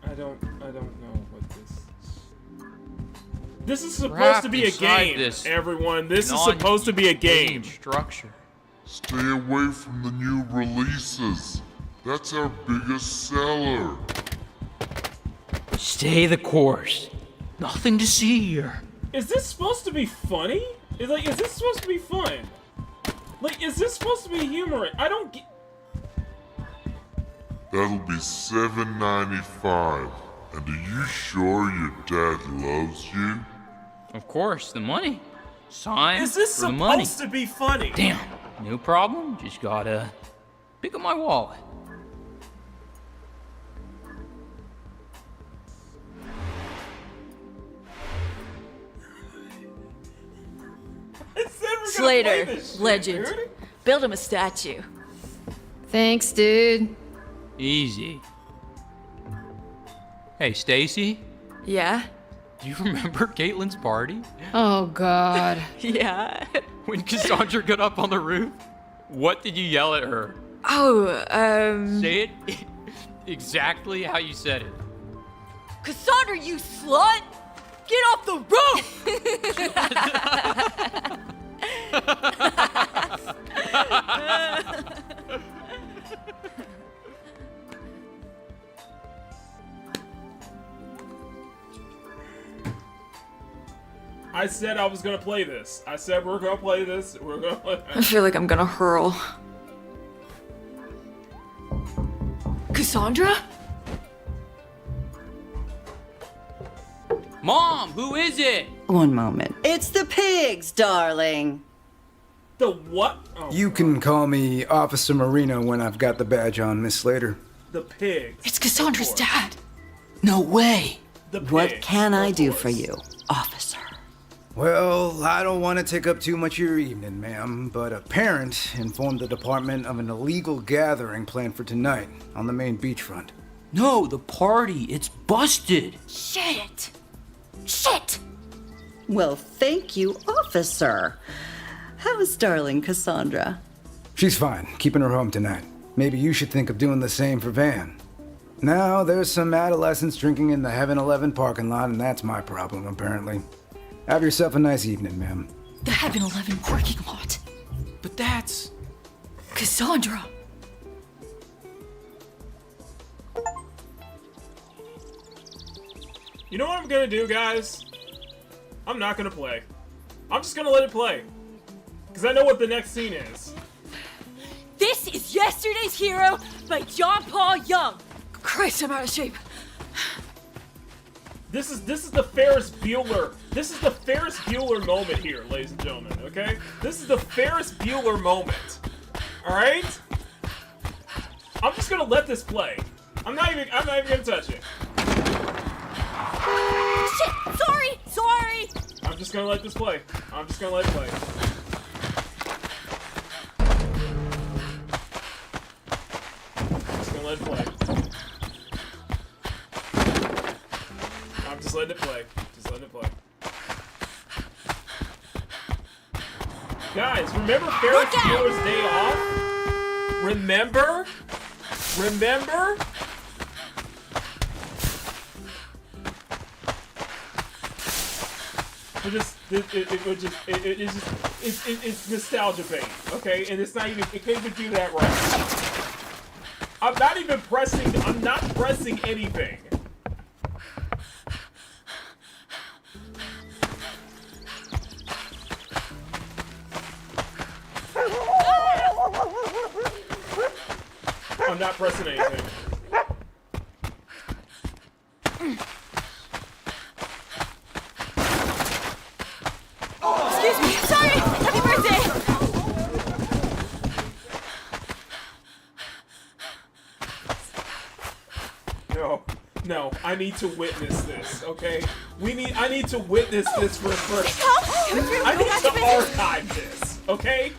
Speaker 2: I don't know what this is. This is supposed
Speaker 4: Wrapped
Speaker 2: to be a
Speaker 4: inside
Speaker 2: game,
Speaker 4: this
Speaker 2: everyone. This is supposed to be a game.
Speaker 4: Structure.
Speaker 8: Stay away from the new releases. That's our biggest seller.
Speaker 4: Stay the course. Nothing to see here.
Speaker 2: Is this supposed to be funny? Is this supposed to be fun? Like, is this supposed to be humorous? I don't get.
Speaker 8: That'll be $7.95. And are you sure your dad loves you?
Speaker 4: Of course, the money. Sign
Speaker 2: Is this
Speaker 4: for the money.
Speaker 2: supposed to be funny?
Speaker 4: Damn, no problem. Just gotta pick up my wallet.
Speaker 2: I said we're gonna play
Speaker 3: Slater,
Speaker 2: this shit,
Speaker 3: legend.
Speaker 2: dude.
Speaker 3: Build him a statue.
Speaker 6: Thanks, dude.
Speaker 4: Easy. Hey, Stacy,
Speaker 3: Yeah?
Speaker 4: do you remember Caitlin's party?
Speaker 6: Oh, God.
Speaker 3: Yeah.
Speaker 4: When Cassandra got up on the roof? What did you yell at her?
Speaker 3: Oh,
Speaker 4: Say it exactly how you said it.
Speaker 3: Cassandra, you slut! Get off the roof!
Speaker 2: I said I was gonna play this. I said we're gonna play this. We're gonna play
Speaker 3: I feel like I'm gonna hurl. Cassandra?
Speaker 4: Mom, who is it?
Speaker 9: One moment. It's the pigs, darling.
Speaker 2: the what? Oh,
Speaker 10: You can call me Officer Marino when I've got the badge on, Miss Slater.
Speaker 2: the pigs.
Speaker 3: It's Cassandra's
Speaker 2: Of course.
Speaker 3: dad.
Speaker 4: No way.
Speaker 2: The
Speaker 9: What
Speaker 2: pigs,
Speaker 9: can I
Speaker 2: of
Speaker 9: do
Speaker 2: course.
Speaker 9: for you, officer?
Speaker 10: Well, I don't want to take up too much of your evening, ma'am, but a parent informed the department of an illegal gathering planned for tonight on the main beachfront.
Speaker 4: No, the party. It's busted.
Speaker 3: Shit! Shit!
Speaker 9: Well, thank you, officer. How is darling Cassandra?
Speaker 10: She's fine, keeping her home tonight. Maybe you should think of doing the same for Van. Now, there's some adolescents drinking in the Heaven 11 parking lot, and that's my problem, apparently. Have yourself a nice evening, ma'am.
Speaker 3: The Heaven 11 parking lot.
Speaker 4: But that's...
Speaker 3: Cassandra!
Speaker 2: You know what I'm gonna do, guys? I'm not gonna play. I'm just gonna let it play. Because I know what the next scene is.
Speaker 3: This is Yesterday's Hero by John Paul Young. Christ, I'm out of shape.
Speaker 2: This is the Ferris Bueller. This is the Ferris Bueller moment here, ladies and gentlemen, okay? This is the Ferris Bueller moment. Alright? I'm just gonna let this play. I'm not even gonna touch it.
Speaker 3: Shit! Sorry!
Speaker 2: I'm just gonna let this play. I'm just gonna let it play. Just gonna let it play. I'm just letting it play. Just letting it play. Guys, remember Ferris Bueller's Day Off? Remember? Remember? It's nostalgia bait, okay? And it's not even, it can't even do that right. I'm not pressing anything. I'm not pressing anything.
Speaker 3: Excuse me, sorry! Happy birthday!
Speaker 2: I need to witness this, okay? I need to witness this for first. I need to archive this, okay?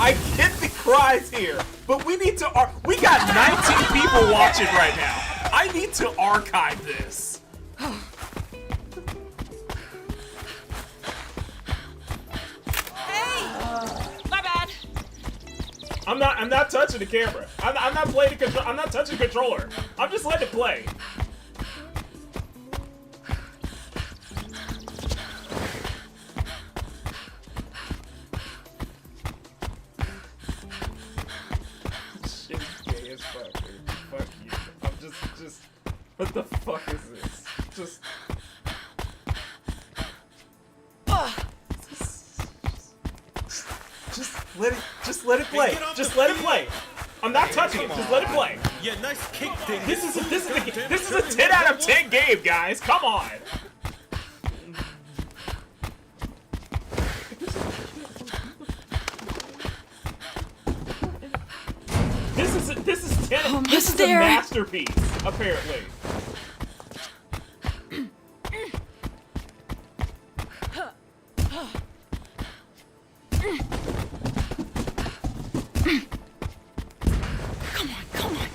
Speaker 2: I get the cries here, but we need to we got 19 people watching right now. I need to archive this.
Speaker 3: Hey! My bad.
Speaker 2: I'm not touching the camera. I'm not playing the control. I'm not touching the controller. I'm just letting it play. Shit is gay as fuck, dude. Fuck you. I'm just. What the fuck is this? Just let it play. Just let it play. I'm not touching it. Just let it play.
Speaker 11: Yeah, nice kick, Ding.
Speaker 2: This is a 10 out of 10 game, guys. Come on. This is 10. This is a masterpiece, apparently.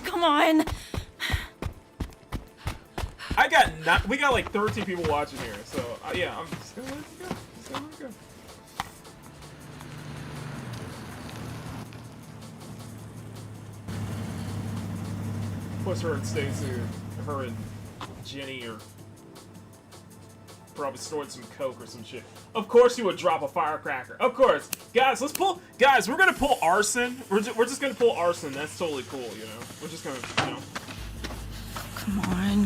Speaker 3: Come on.
Speaker 2: We got like 13 people watching here, so yeah, I'm just gonna let it go. Just gonna let it go. Plus her and Stacey, her and Jenny are probably storing some coke or some shit. Of course you would drop a firecracker. Of course. Guys, guys, we're gonna pull arson. We're just gonna pull arson. That's totally cool, you know? We're just gonna, you know.
Speaker 3: Come on.
Speaker 2: We're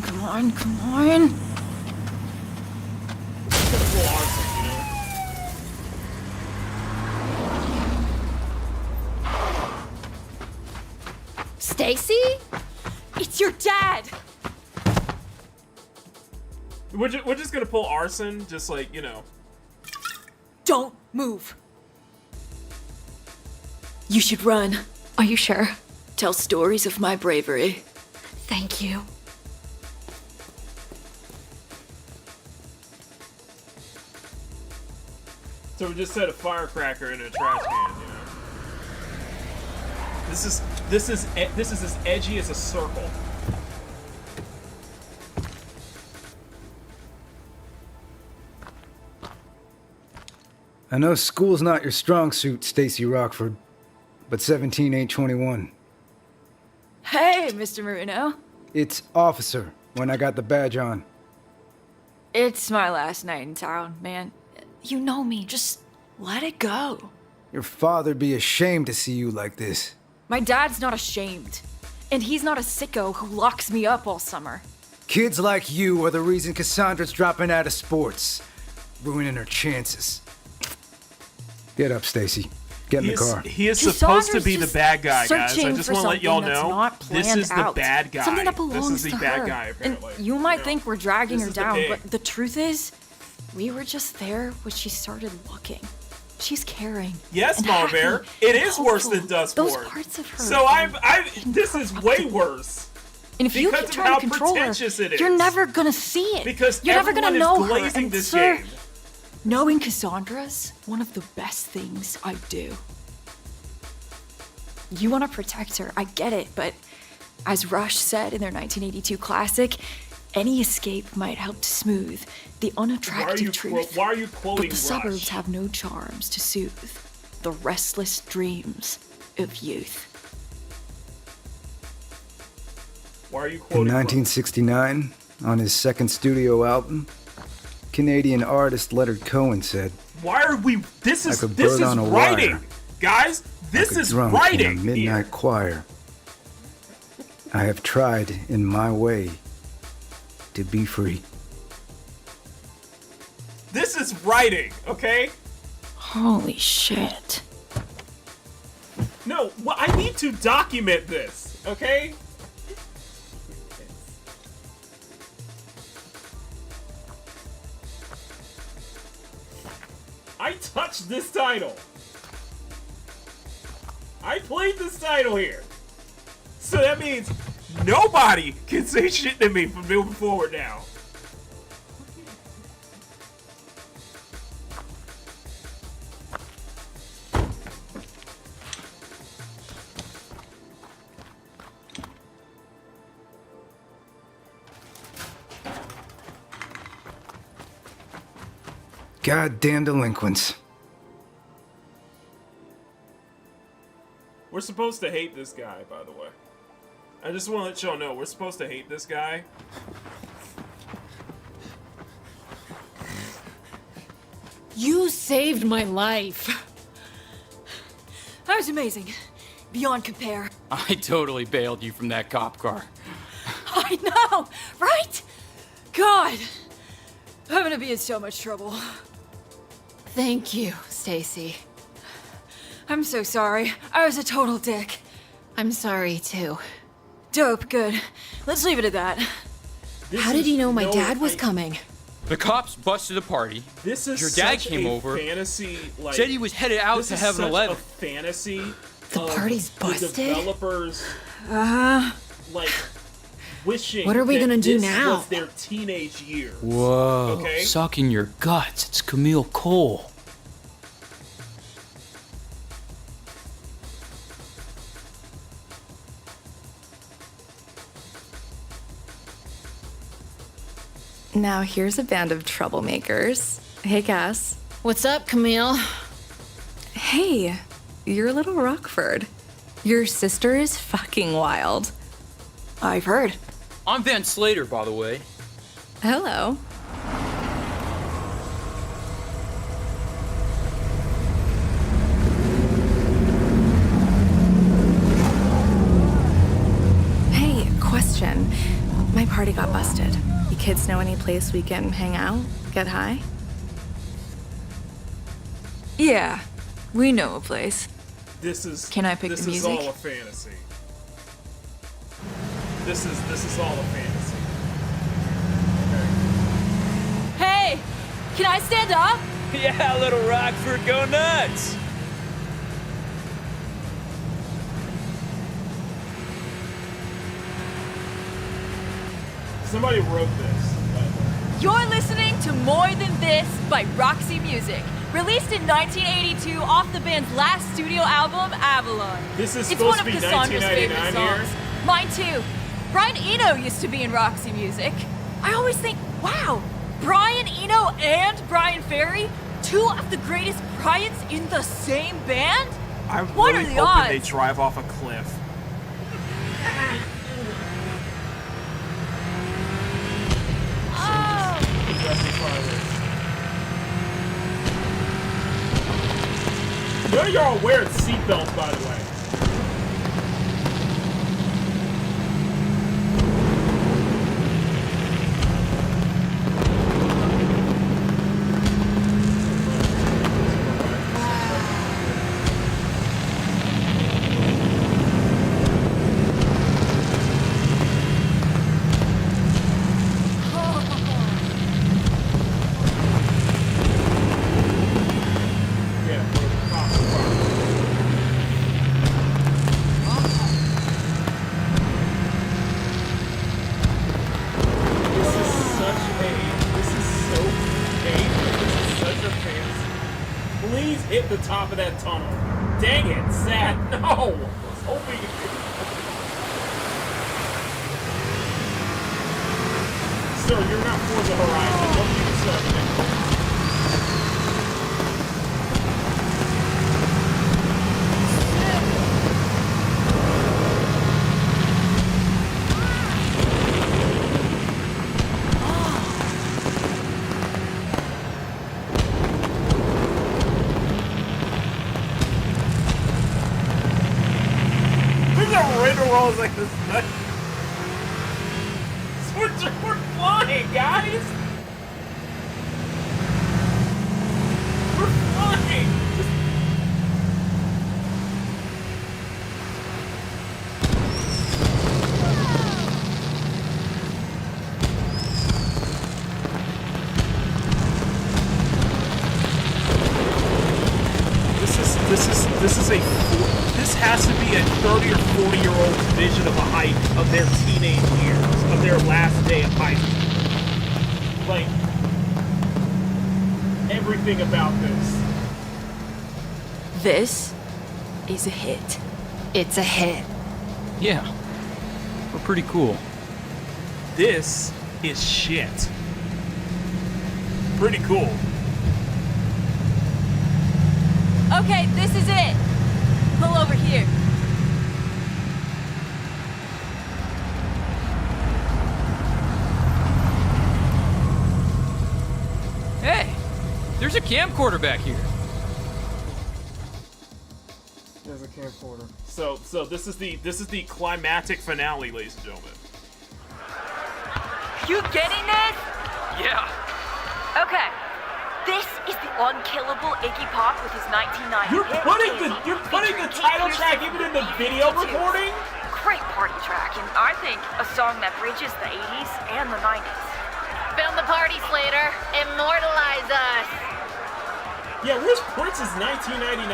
Speaker 2: just gonna pull arson, you know?
Speaker 5: Stacy?
Speaker 3: It's your dad!
Speaker 2: We're just gonna pull arson, just like, you know.
Speaker 3: Don't move. You should run.
Speaker 5: Are you sure?
Speaker 3: Tell stories of my bravery.
Speaker 5: Thank you.
Speaker 2: So we just set a firecracker in a trash can, you know. This is as edgy as a circle.
Speaker 10: I know school's not your strong suit, Stacy Rockford, but 17 ain't 21.
Speaker 3: Hey, Mr. Marino.
Speaker 10: It's officer when I got the badge on.
Speaker 3: It's my last night in town, man. You know me, just let it go.
Speaker 10: Your father'd be ashamed to see you like this.
Speaker 3: My dad's not ashamed. And he's not a sicko who locks me up all summer.
Speaker 10: Kids like you are the reason Cassandra's dropping out of sports, ruining her chances. Get up, Stacy. Get in the car.
Speaker 2: He is supposed to be the bad guy, guys. I just want to let y'all know this is the bad guy.
Speaker 3: Something that belongs
Speaker 2: this is the
Speaker 3: to
Speaker 2: bad
Speaker 3: her.
Speaker 2: guy, apparently.
Speaker 3: And you might think we're dragging
Speaker 2: This
Speaker 3: her
Speaker 2: is the
Speaker 3: down,
Speaker 2: pig.
Speaker 3: but the truth is, we were just there when she started looking. She's caring.
Speaker 2: Yes,
Speaker 3: and
Speaker 2: Mama
Speaker 3: happy
Speaker 2: Bear. It
Speaker 3: and
Speaker 2: is worse than
Speaker 3: hopeful.
Speaker 2: Dust
Speaker 3: Those
Speaker 2: Ward.
Speaker 3: parts of her.
Speaker 2: So this is way worse.
Speaker 3: And if you
Speaker 2: because
Speaker 3: keep
Speaker 2: of
Speaker 3: trying
Speaker 2: how
Speaker 3: to control her,
Speaker 2: pretentious it is.
Speaker 3: you're never gonna see it.
Speaker 2: Because
Speaker 3: you're never gonna
Speaker 2: everyone
Speaker 3: know
Speaker 2: is
Speaker 3: her.
Speaker 2: glazing
Speaker 3: And
Speaker 2: this
Speaker 3: sir,
Speaker 2: game.
Speaker 3: knowing Cassandra's one of the best things I do. You want to protect her, I get it, but as Rush said in their 1982 classic, any escape might help to smooth the unattractive truth.
Speaker 2: Why are you quoting
Speaker 3: But the
Speaker 2: Rush?
Speaker 3: suburbs have no charms to soothe the restless dreams of youth.
Speaker 2: Why are you
Speaker 10: In
Speaker 2: quoting Rush?
Speaker 10: 1969, on his second studio album, Canadian artist Leonard Cohen said,
Speaker 2: Why are we? This is
Speaker 10: Like a bird on a
Speaker 2: writing,
Speaker 10: wire.
Speaker 2: guys. This
Speaker 10: like a
Speaker 2: is
Speaker 10: drunk
Speaker 2: writing.
Speaker 10: in a midnight
Speaker 2: here.
Speaker 10: choir. I have tried in my way to be free.
Speaker 2: This is writing, okay?
Speaker 3: Holy shit.
Speaker 2: No, well, I need to document this, okay? I touched this title. I played this title here. So that means Nobody can say shit to me from moving forward now.
Speaker 10: Goddamn delinquents.
Speaker 2: We're supposed to hate this guy, by the way. I just want to let y'all know, we're supposed to hate this guy.
Speaker 3: You saved my life. That was amazing. Beyond compare.
Speaker 4: I totally bailed you from that cop car.
Speaker 3: I know, right? God, I'm gonna be in so much trouble.
Speaker 6: Thank you, Stacy.
Speaker 3: I'm so sorry. I was a total dick.
Speaker 6: I'm sorry, too.
Speaker 3: Dope, good. Let's leave it at that.
Speaker 6: How did you know my dad was coming?
Speaker 4: The cops busted a party.
Speaker 2: This is
Speaker 4: Your dad
Speaker 2: such
Speaker 4: came
Speaker 2: a
Speaker 4: over.
Speaker 2: fantasy, like,
Speaker 4: Said he was headed out to Heaven 11.
Speaker 2: This is such a fantasy.
Speaker 6: The party's busted?
Speaker 2: The developers, like, wishing
Speaker 6: What are we
Speaker 2: that
Speaker 6: gonna do
Speaker 2: this
Speaker 6: now?
Speaker 2: was their teenage years.
Speaker 4: Whoa.
Speaker 2: Okay?
Speaker 4: Sucking your guts. It's Camille Cole.
Speaker 11: Now here's a band of troublemakers. Hey, Cass.
Speaker 6: What's up, Camille?
Speaker 11: Hey, you're a little Rockford. Your sister is fucking wild.
Speaker 3: I've heard.
Speaker 4: I'm Van Slater, by the way.
Speaker 11: Hello. Hey, question. My party got busted. You kids know any place we can hang out, get high?
Speaker 3: Yeah, we know a place.
Speaker 2: This is.
Speaker 3: Can I pick
Speaker 2: this
Speaker 3: the music?
Speaker 2: This is all a fantasy. This is all a fantasy.
Speaker 3: Hey, can I stand up?
Speaker 12: Yeah, little Rockford, go nuts!
Speaker 2: Somebody wrote this, by the way.
Speaker 3: You're listening to More Than This by Roxy Music. Released in 1982 off the band's last studio album, Avalon.
Speaker 2: This is
Speaker 3: it's
Speaker 2: supposed
Speaker 3: one
Speaker 2: to
Speaker 3: of
Speaker 2: be
Speaker 3: Cassandra's favorite
Speaker 2: 1999
Speaker 3: songs.
Speaker 2: here?
Speaker 3: Mine too. Brian Eno used to be in Roxy Music. I always think, wow, Brian Eno and Brian Ferry, two of the greatest Bryans in the same band?
Speaker 2: I'm
Speaker 3: What
Speaker 2: really
Speaker 3: are the
Speaker 2: hoping
Speaker 3: odds?
Speaker 2: they drive off a cliff. None of y'all are wearing seatbelts, by the way. Please hit the top of that tunnel. Dang it, sad. No! I was hoping you could. Sir, you're not Forza Horizon. Don't you start thinking. Rolls like this. We're flying, guys. We're flying. This is this has to be a 30 or 40-year-old vision of of their teenage years, of their last day of high school. Like, everything about this.
Speaker 3: This is a hit. It's a hit.
Speaker 4: Yeah. We're pretty cool.
Speaker 2: This is shit. Pretty cool.
Speaker 3: Okay, this is it. Pull over here.
Speaker 4: Hey, there's a camcorder back here.
Speaker 2: There's a camcorder. So this is the climactic finale, ladies and gentlemen.
Speaker 13: You getting this?
Speaker 4: Yeah.
Speaker 13: Okay. This is the unkillable Iggy Pop with his 1990
Speaker 2: You're putting the title track even in the video recording?
Speaker 13: Great party track, and I think a song that bridges the 80s and the 90s. Film the party, Slater. Immortalize us.
Speaker 2: Yeah, where's Prince's 1999?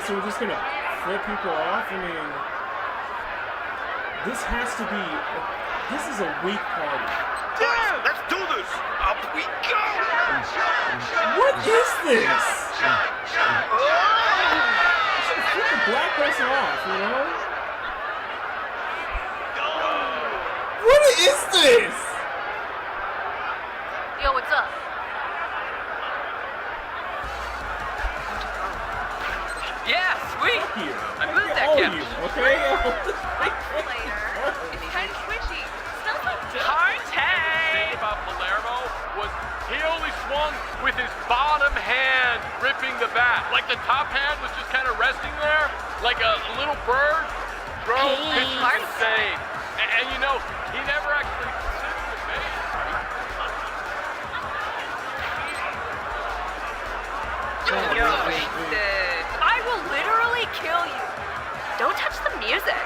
Speaker 2: So we're just gonna flip people off? I mean, this has to be. This is a weak party.
Speaker 14: Yeah, let's do this. Up we go.
Speaker 2: What is this? You should flip the black person off, you know? What is this?
Speaker 13: Yo, what's up?
Speaker 4: Yeah, sweet. I moved that
Speaker 2: All of
Speaker 4: camera.
Speaker 2: you, okay?
Speaker 13: It's kind of squishy. Smells like
Speaker 14: The thing about Palermo was he only swung with his bottom hand gripping the bat. Like the top hand was just kind of resting there, like a little bird. Drove pitchers insane. And you know, he never actually considered the base.
Speaker 13: You're wasted. I will literally kill you. Don't touch the music.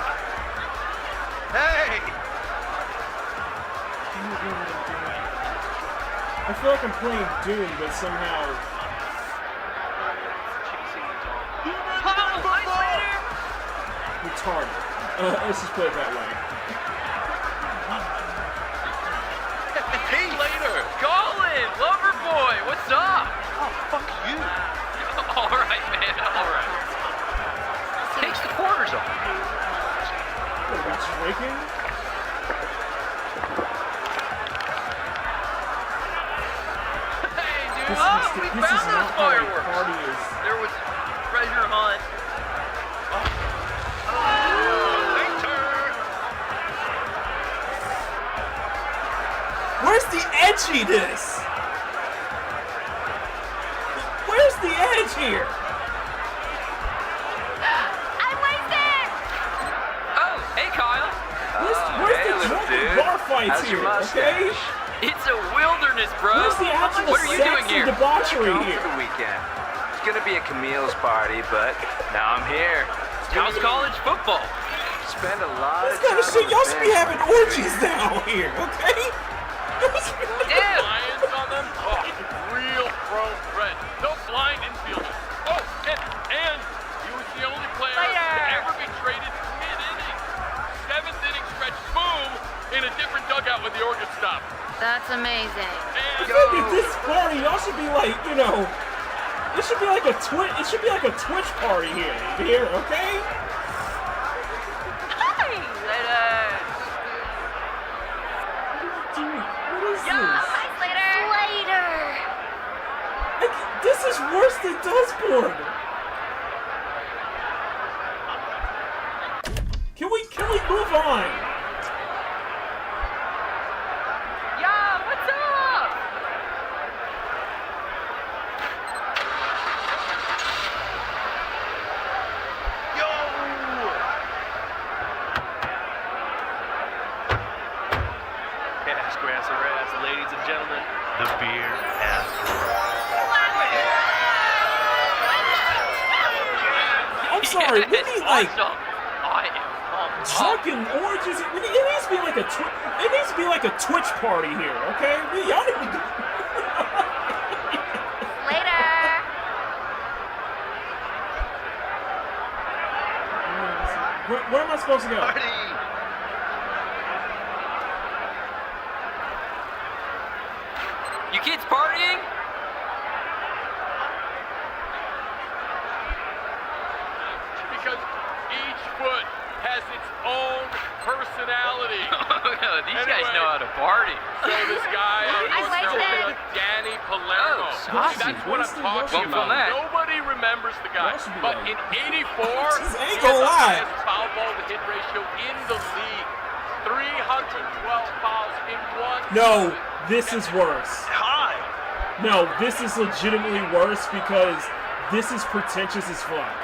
Speaker 14: Hey!
Speaker 2: I feel like I'm playing Doom, but somehow. Retarded. Let's just put it that way.
Speaker 14: Hey, later!
Speaker 4: Colin, lover boy, what's up?
Speaker 14: Oh, fuck you.
Speaker 4: All right, man, all right. Takes the quarters off.
Speaker 2: What, are we drinking?
Speaker 4: Hey, dude.
Speaker 2: This
Speaker 4: Oh,
Speaker 2: is-
Speaker 4: we
Speaker 2: this
Speaker 4: found
Speaker 2: is
Speaker 4: those
Speaker 2: not how a
Speaker 4: fireworks.
Speaker 2: party is.
Speaker 4: There was treasure hunt.
Speaker 2: Where's the edginess? Where's the edge here?
Speaker 13: I'm wasted.
Speaker 4: Oh, hey, Kyle.
Speaker 2: Where's the drunken bar fights here, okay?
Speaker 4: It's a wilderness, bro.
Speaker 2: Where's the actual
Speaker 4: What are you
Speaker 2: sex
Speaker 4: doing here?
Speaker 2: and debauchery
Speaker 15: Home
Speaker 2: here?
Speaker 15: for the weekend. It's gonna be a Camille's party, but now I'm here.
Speaker 4: How's college football?
Speaker 15: Spend a lot
Speaker 2: This
Speaker 15: of
Speaker 2: kind
Speaker 15: time
Speaker 2: of shit,
Speaker 15: on
Speaker 2: y'all
Speaker 15: the
Speaker 2: should be
Speaker 15: bench.
Speaker 2: having orgies now here, okay?
Speaker 4: Yeah.
Speaker 14: Lions on them? Oh, real pro threat. No blind infielders. Oh, and he was the only player to ever be traded mid-inning. 7th inning stretch, boom, in a different dugout when the organ stopped.
Speaker 13: That's amazing.
Speaker 2: I think at this party, y'all should be like, you know, it should be like a Twitch party here, okay?
Speaker 13: Hi, Slater.
Speaker 2: What is this?
Speaker 13: Hi, Slater. Slater.
Speaker 2: This is worse than Dustboard. Can we move on?
Speaker 13: Yeah, what's up?
Speaker 16: Ass, grass, or ass, ladies and gentlemen, the beer after.
Speaker 2: I'm sorry, we need like
Speaker 16: I am
Speaker 2: drunken orgies. It needs to be like it needs to be like a Twitch party here, okay? Y'all need to.
Speaker 13: Later.
Speaker 2: Where am I supposed to go?
Speaker 4: You kids partying?
Speaker 14: Because each foot has its own personality.
Speaker 4: These guys know how to party.
Speaker 14: So this guy,
Speaker 13: I like it.
Speaker 14: Danny Palermo.
Speaker 4: saucy.
Speaker 14: That's what I'm talking
Speaker 4: Well,
Speaker 14: about.
Speaker 4: that.
Speaker 14: Nobody remembers the guy. But in '84,
Speaker 2: ain't
Speaker 14: he
Speaker 2: gonna
Speaker 14: had the
Speaker 2: lie.
Speaker 14: highest foul ball to hit ratio in the league. 312 fouls in one.
Speaker 2: No, this is worse.
Speaker 16: Hi.
Speaker 2: No, this is legitimately worse because this is pretentious as fuck.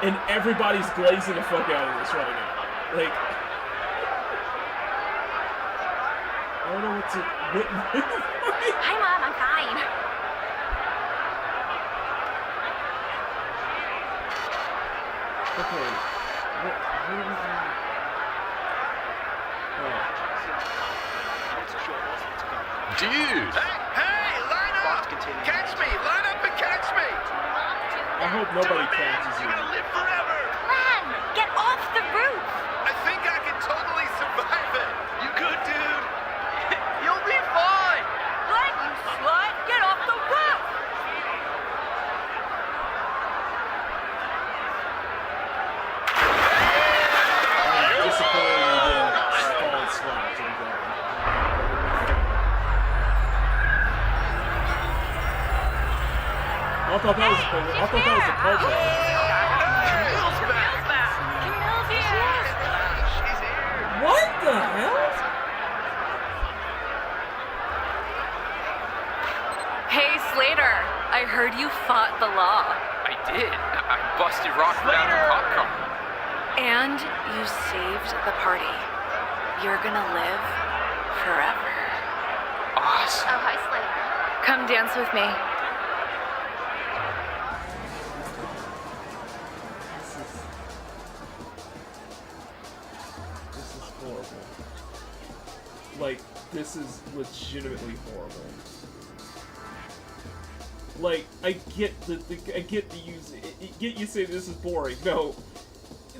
Speaker 2: And everybody's glazing the fuck out of this right now. Like, I don't know what to.
Speaker 13: Hi, Mom. I'm fine.
Speaker 2: Okay. What are we doing?
Speaker 14: Dude.
Speaker 16: Hey, line up! Catch me! Line up and catch me!
Speaker 2: I hope nobody catches you.
Speaker 16: You're gonna live forever!
Speaker 13: Ren, get off the roof.
Speaker 16: I think I can totally survive it! You good, dude? You'll be fine!
Speaker 13: Glenn, you slut, get off the roof.
Speaker 2: Disappointing again. Falling slide to the ground. I thought that was a puzzle.
Speaker 16: Camille's back!
Speaker 13: Camille's here.
Speaker 16: She's here!
Speaker 2: What the hell?
Speaker 17: Hey, Slater, I heard you fought the law.
Speaker 4: I did. I busted Rockford out of the cop car.
Speaker 11: And you saved the party. You're gonna live forever.
Speaker 4: Awesome.
Speaker 13: Oh, hi, Slater.
Speaker 11: Come dance with me.
Speaker 2: This is horrible. Like, this is legitimately horrible. Like, I get I get the use. I get you say this is boring. No,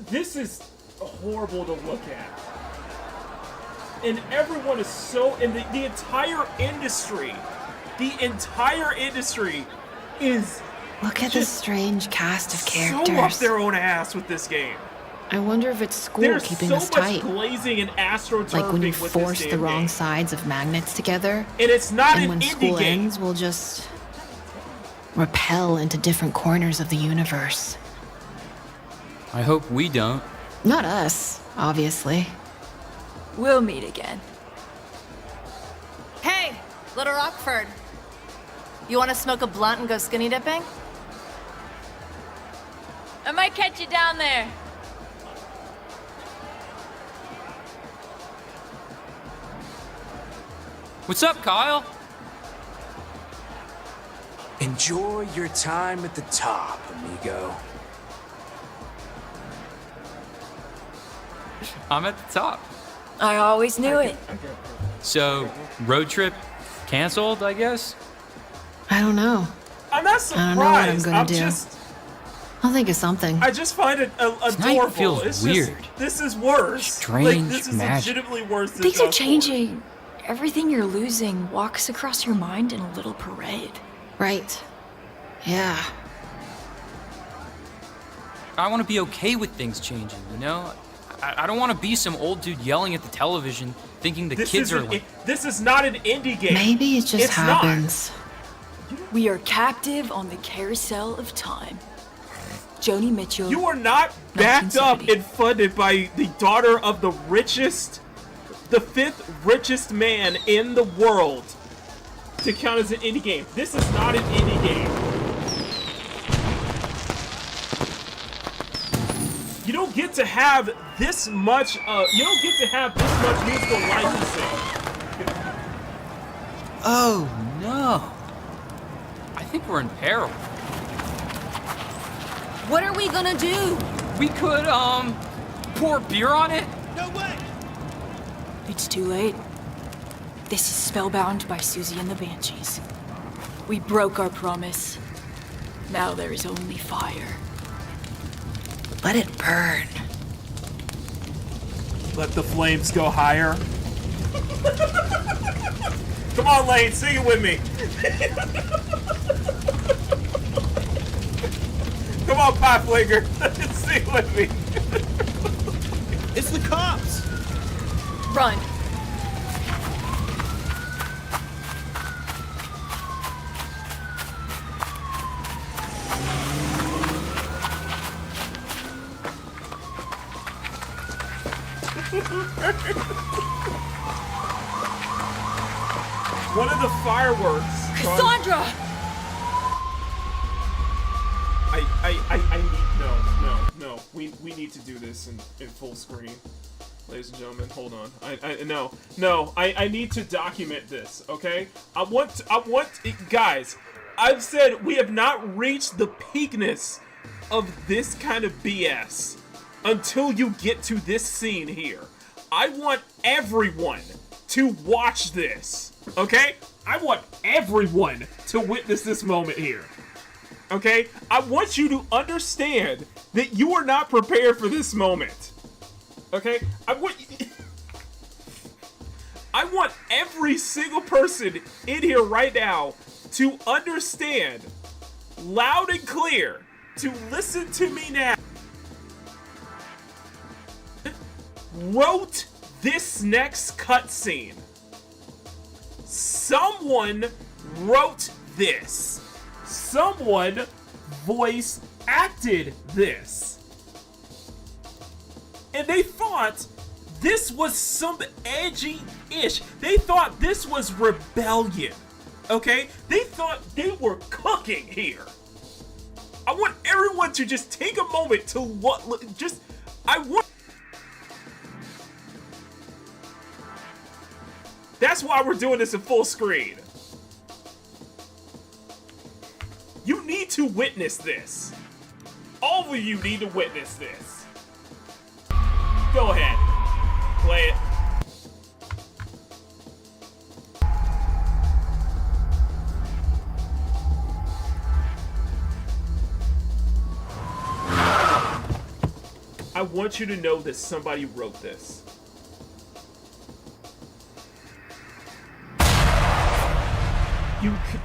Speaker 2: this is horrible to look at. And everyone is so, and the entire industry is
Speaker 18: Look at this strange cast of
Speaker 2: so up
Speaker 18: characters.
Speaker 2: their own ass with this game.
Speaker 18: I wonder if it's school
Speaker 2: There's
Speaker 18: keeping
Speaker 2: so
Speaker 18: us
Speaker 2: much
Speaker 18: tight.
Speaker 2: glazing and astroturfing
Speaker 18: Like when you
Speaker 2: with
Speaker 18: force
Speaker 2: this
Speaker 18: the
Speaker 2: damn
Speaker 18: wrong
Speaker 2: game.
Speaker 18: sides of magnets together.
Speaker 2: And it's not
Speaker 18: and
Speaker 2: an
Speaker 18: when
Speaker 2: indie
Speaker 18: school
Speaker 2: game.
Speaker 18: ends, we'll just repel into different corners of the universe.
Speaker 4: I hope we don't.
Speaker 18: Not us, obviously.
Speaker 3: We'll meet again.
Speaker 6: Hey, Little Rockford. You want to smoke a blunt and go skinny dipping?
Speaker 3: I might catch you down there.
Speaker 4: What's up, Kyle?
Speaker 19: Enjoy your time at the top, amigo.
Speaker 4: I'm at the top.
Speaker 3: I always knew it.
Speaker 4: So, road trip canceled, I guess?
Speaker 18: I don't know.
Speaker 2: I'm not
Speaker 18: I
Speaker 2: surprised.
Speaker 18: don't know what I'm gonna do.
Speaker 2: just,
Speaker 18: I'll think of something.
Speaker 2: I just find it adorable.
Speaker 4: Tonight feels
Speaker 2: it's
Speaker 4: weird.
Speaker 2: Just, this is worse.
Speaker 4: Strange
Speaker 2: like, this is
Speaker 4: magic.
Speaker 2: legitimately worse than
Speaker 3: Things are
Speaker 2: Just
Speaker 3: changing. Everything you're losing walks across your mind in a little parade.
Speaker 18: Right. Yeah.
Speaker 4: I want to be okay with things changing, you know? I don't want to be some old dude yelling at the television thinking the
Speaker 2: This
Speaker 4: kids are
Speaker 2: isn't-
Speaker 4: like...
Speaker 2: This is not an indie game.
Speaker 18: Maybe it just
Speaker 2: It's not.
Speaker 18: happens.
Speaker 3: We are captive on the carousel of time. Joni Mitchell.
Speaker 2: You are not backed up and funded by the daughter of the fifth richest man in the world to count as an indie game. This is not an indie game. You don't get to have this much. You don't get to have this much musical licensing
Speaker 20: Oh, no.
Speaker 4: I think we're in peril.
Speaker 6: What are we gonna do?
Speaker 4: We could, pour beer on it?
Speaker 16: No way!
Speaker 3: It's too late. This is Spellbound by Susie and the Banshees. We broke our promise. Now there is only fire.
Speaker 18: Let it burn.
Speaker 2: Let the flames go higher. Come on, Lane, sing it with me. Come on, Pie Flaker, sing it with me.
Speaker 16: It's the cops!
Speaker 3: Run.
Speaker 2: One of the fireworks.
Speaker 3: Cassandra!
Speaker 2: I need, no. We need to do this in full screen. Ladies and gentlemen, hold on. I need to document this, okay? I want, guys, I've said we have not reached the peakness of this kind of BS until you get to this scene here. I want everyone to watch this, okay? I want everyone to witness this moment here, okay? I want you to understand that you are not prepared for this moment, okay? I want every single person in here right now to understand, loud and clear, to listen to me now. Wrote this next cutscene. Someone wrote this. Someone voice acted this. And they thought this was some edgy-ish. They thought this was rebellion. Okay? They thought they were cooking here. I want everyone to just take a moment to That's why we're doing this in full screen. You need to witness this. All of you need to witness this. Go ahead. Play it. I want you to know that somebody wrote this.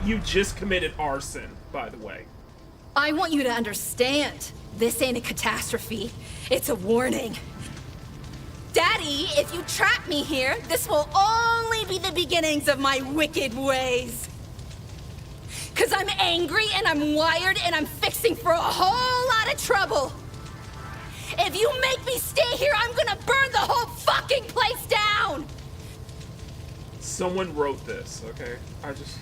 Speaker 2: You just committed arson, by the way.
Speaker 6: I want you to understand. This ain't a catastrophe. It's a warning. Daddy, if you trap me here, this will only be the beginnings of my wicked ways. 'Cause I'm angry and I'm wired and I'm fixing for a whole lot of trouble. If you make me stay here, I'm gonna burn the whole fucking place down!
Speaker 2: Someone wrote this, okay? I just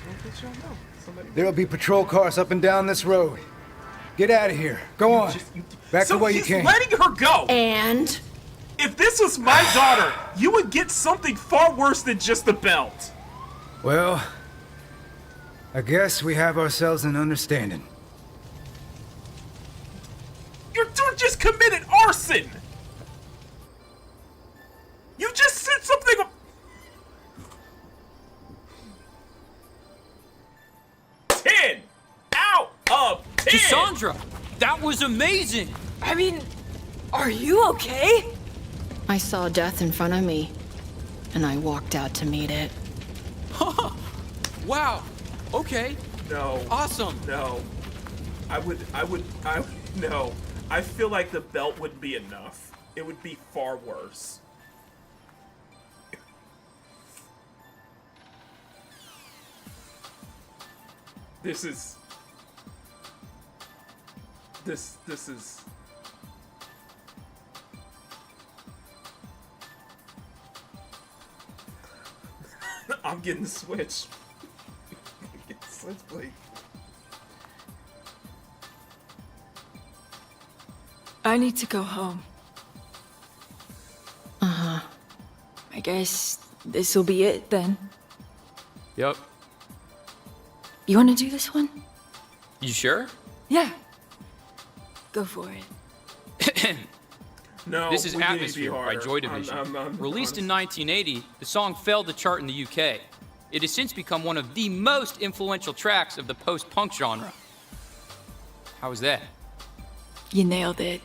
Speaker 2: want to let y'all know. Somebody.
Speaker 10: There'll be patrol cars up and down this road. Get out of here. Go on. Back to where you came.
Speaker 2: Letting her go.
Speaker 6: And?
Speaker 2: If this was my daughter, you would get something far worse than just the belt.
Speaker 10: Well, I guess we have ourselves an understanding.
Speaker 2: Your dude just committed arson. You just said something. 10 out of 10.
Speaker 4: Cassandra, that was amazing.
Speaker 3: I mean, are you okay?
Speaker 18: I saw death in front of me, and I walked out to meet it.
Speaker 4: Wow. Okay.
Speaker 2: No.
Speaker 4: Awesome.
Speaker 2: No. No. I feel like the belt wouldn't be enough. It would be far worse. This is... I'm getting the Switch. Get the Switch, please.
Speaker 3: I need to go home.
Speaker 18: Uh-huh.
Speaker 3: I guess this'll be it then.
Speaker 4: Yep.
Speaker 3: You want to do this one?
Speaker 4: You sure?
Speaker 3: Yeah. Go for it.
Speaker 2: No,
Speaker 4: This is
Speaker 2: we need to be
Speaker 4: Atmosphere by
Speaker 2: harder.
Speaker 4: Joy Division.
Speaker 2: I'm
Speaker 4: Released in 1980, the song failed to chart in the UK. It has since become one of the most influential tracks of the post-punk genre. How was that?
Speaker 3: You nailed it.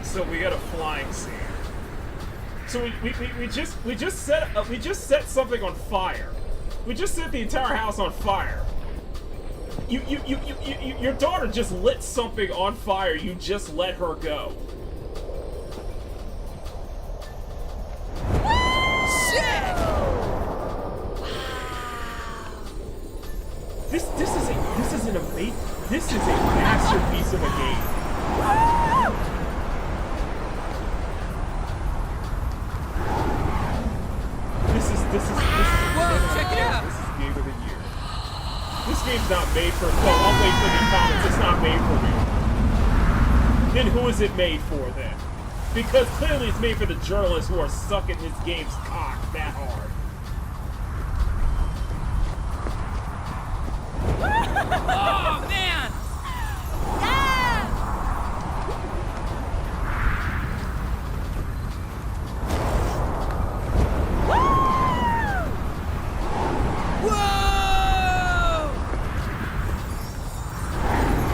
Speaker 2: So we got a flying scene. So we just set something on fire. We just set the entire house on fire. Your daughter just lit something on fire. You just let her go.
Speaker 6: Shit!
Speaker 2: This is a masterpiece of a game.
Speaker 4: Check it out.
Speaker 2: This is game of the year. This game's not made for. No, I'll wait for the comments. It's not made for me. Then who is it made for then? Because clearly it's made for the journalists who are sucking this game's cock that hard.
Speaker 4: Oh, man!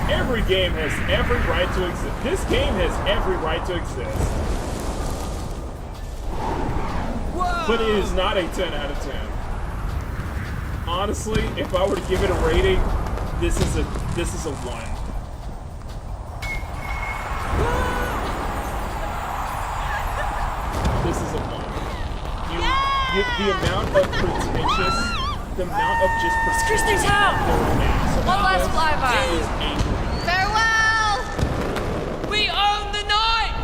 Speaker 2: Every game has every right to exist. This game has every right to exist. But it is not a 10 out of 10. Honestly, if I were to give it a rating, this is a 1. This is a 1. The amount of pretentious, the amount of just
Speaker 13: Christy's house! One last flyby.
Speaker 2: is angry.
Speaker 13: Farewell!
Speaker 4: We own the night!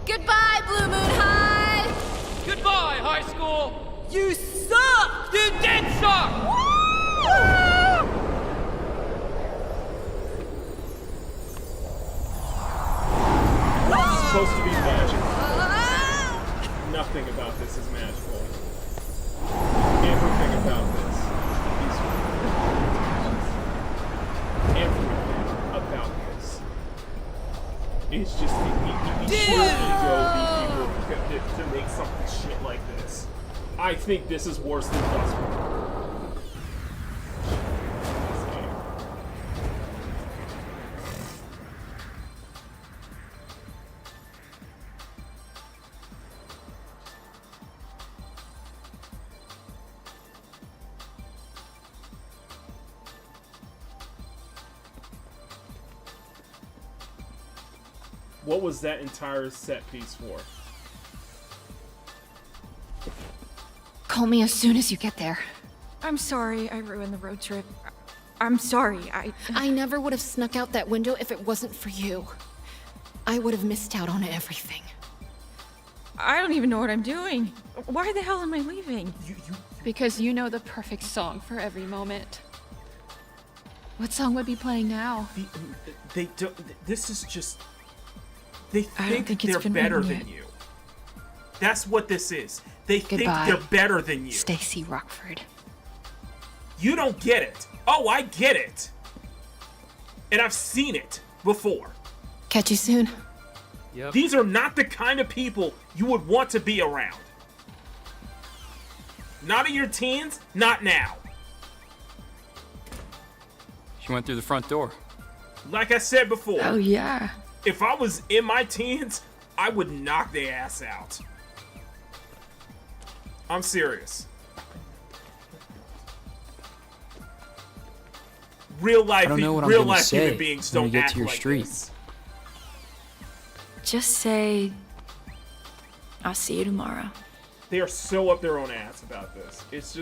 Speaker 6: Goodbye, Blue Moon High!
Speaker 4: Goodbye, high school!
Speaker 6: You suck!
Speaker 4: You did suck!
Speaker 2: This is supposed to be magical. Nothing about this is magical. Everything about this is everything about this is just the sheer ego to make something shit like this. I think this is worse than Dustborn. What was that entire set piece for?
Speaker 18: Call me as soon as you get there.
Speaker 3: I'm sorry I ruined the road trip. I'm sorry,
Speaker 18: I never would have snuck out that window if it wasn't for you. I would have missed out on everything.
Speaker 3: I don't even know what I'm doing. Why the hell am I leaving?
Speaker 11: Because you know the perfect song for every moment. What song would be playing now?
Speaker 2: They don't. This is just. They
Speaker 3: I don't think it's
Speaker 2: they're
Speaker 3: been
Speaker 2: better
Speaker 3: written
Speaker 2: than
Speaker 3: yet.
Speaker 2: you. That's what this is. They
Speaker 18: Goodbye,
Speaker 2: think they're better than you.
Speaker 18: Stacy Rockford.
Speaker 2: You don't get it. Oh, I get it. And I've seen it before.
Speaker 18: Catch you soon.
Speaker 4: Yep.
Speaker 2: These are not the kind of people you would want to be around. Not in your teens, not now.
Speaker 4: She went through the front door.
Speaker 2: Like I said before.
Speaker 3: Oh, yeah.
Speaker 2: If I was in my teens, I would knock their ass out. I'm serious. Real life,
Speaker 4: I don't know what I'm
Speaker 2: real
Speaker 4: gonna
Speaker 2: life
Speaker 4: say
Speaker 2: human beings
Speaker 4: when we
Speaker 2: don't
Speaker 4: get
Speaker 2: act
Speaker 4: to your
Speaker 2: like
Speaker 4: street.
Speaker 2: this.
Speaker 3: Just say, I'll see you tomorrow.
Speaker 2: They are so up their own ass about this. It's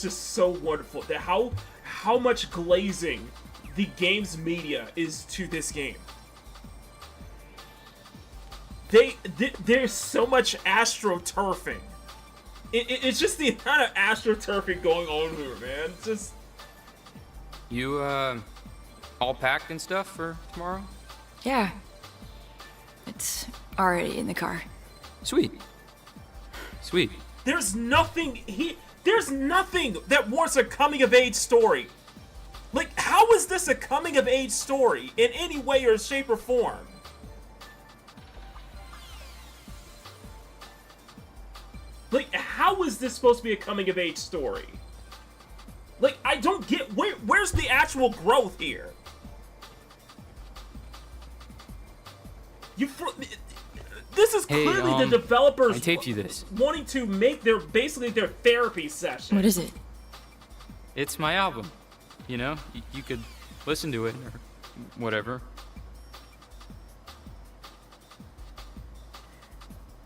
Speaker 2: just so wonderful that how much glazing the game's media is to this game. there's so much astroturfing. It's just the amount of astroturfing going on here, man. It's just...
Speaker 4: You, all packed and stuff for tomorrow?
Speaker 3: Yeah. It's already in the car.
Speaker 4: Sweet. Sweet.
Speaker 2: There's nothing that warrants a coming-of-age story. Like, how is this a coming-of-age story in any way or shape or form? Like, how is this supposed to be a coming-of-age story? Like, I don't get... Where's the actual growth here? This is clearly the developers
Speaker 4: I taped you this.
Speaker 2: wanting to make basically their therapy session.
Speaker 3: What is it?
Speaker 4: It's my album. You know, you could listen to it or whatever.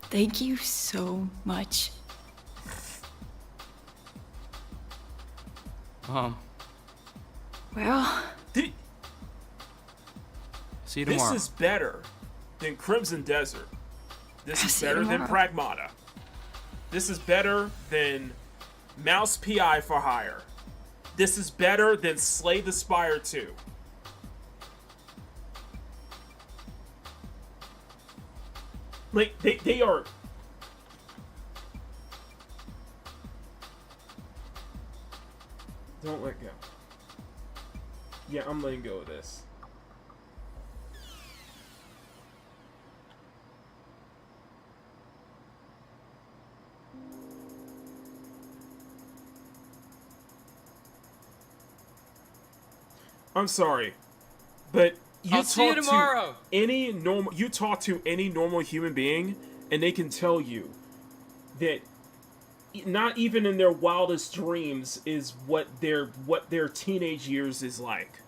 Speaker 3: Thank you so much.
Speaker 4: Well, see you tomorrow.
Speaker 2: This is better than Crimson Desert. This is better than Pragmata. This is better than Mouse P.I. for Hire. This is better than Slay the Spire 2. Like, they are... Don't let go. Yeah, I'm letting go of this. I'm sorry, but
Speaker 4: I'll see you tomorrow.
Speaker 2: You talk to any normal human being, and they can tell you that not even in their wildest dreams is what their teenage years is like.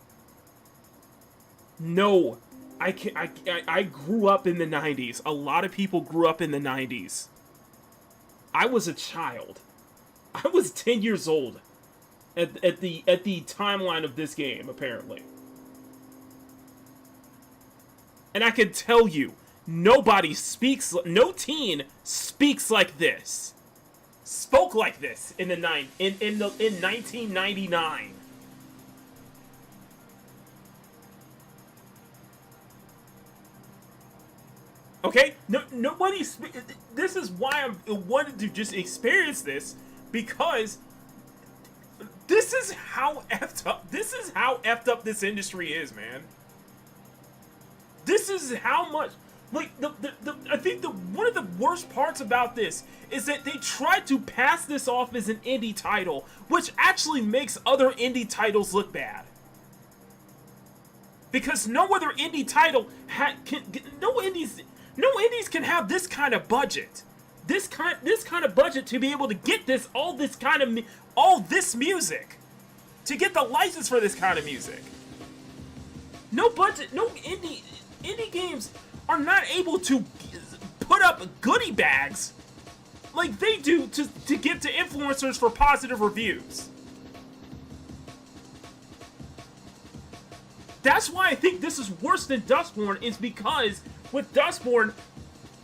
Speaker 2: No, I grew up in the 90s. A lot of people grew up in the 90s. I was a child. I was 10 years old at the timeline of this game, apparently. And I can tell you, no teen speaks like this. Spoke like this in 1999. Okay? Nobody. This is why I wanted to just experience this, because this is how effed up. This is how effed up this industry is, man. This is how much. Like, I think one of the worst parts about this is that they tried to pass this off as an indie title, which actually makes other indie titles look bad. Because no other indie title no indies can have this kind of budget. This kind of budget to be able to get all this music. To get the license for this kind of music. No budget, no indie games are not able to put up goodie bags like they do to give to influencers for positive reviews. That's why I think this is worse than Dustborn, is because with Dustborn,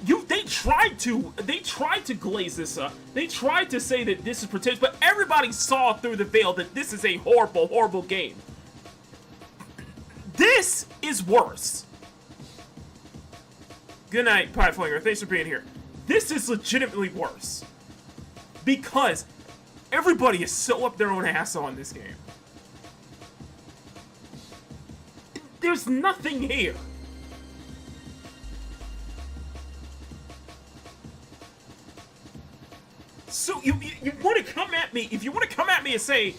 Speaker 2: they tried to glaze this up. They tried to say that this is pretentious, but everybody saw through the veil that this is a horrible, horrible game. This is worse. Good night, Pie Flinger. Thanks for being here. This is legitimately worse. Because everybody is so up their own ass on this game. There's nothing here. So you want to come at me, if you want to come at me and say,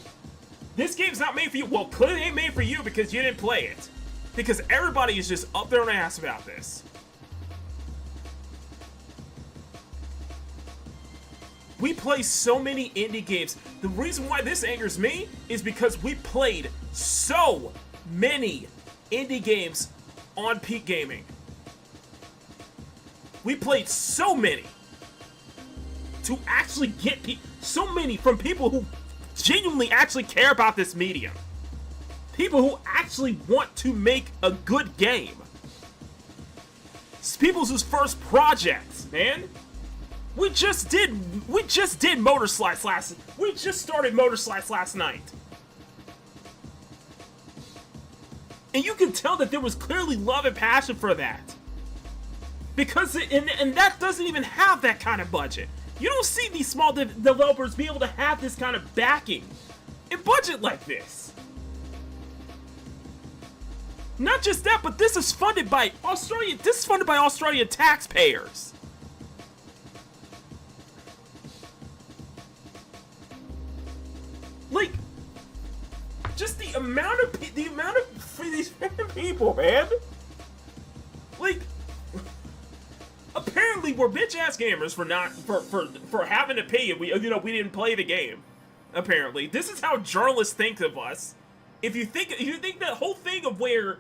Speaker 2: this game's not made for you, well, clearly it ain't made for you because you didn't play it. Because everybody is just up their own ass about this. We play so many indie games. The reason why this angers me is because we played so many indie games on Peak Gaming. We played so many to actually get so many from people who genuinely actually care about this medium. People who actually want to make a good game.
Speaker 20: It's people's first projects, man. We just did Motor Slice last. We just started Motor Slice last night. And you can tell that there was clearly love and passion for that. Because and that doesn't even have that kind of budget. You don't see these small developers be able to have this kind of backing and budget like this. Not just that, but this is funded by Australia. This is funded by Australian taxpayers. Like, just the amount of these people, man. Like, apparently we're bitch ass gamers for having to pay it. We didn't play the game. Apparently, this is how journalists think of us. If you think that whole thing of where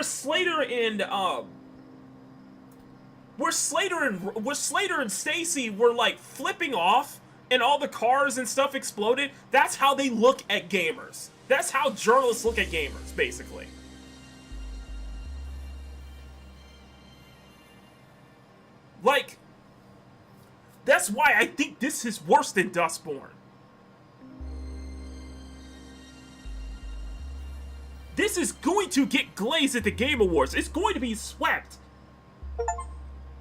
Speaker 20: Slater and Stacy were like flipping off and all the cars and stuff exploded, that's how they look at gamers. That's how journalists look at gamers, basically. Like, that's why I think this is worse than Dustborn. This is going to get glazed at the Game Awards. It's going to be swept.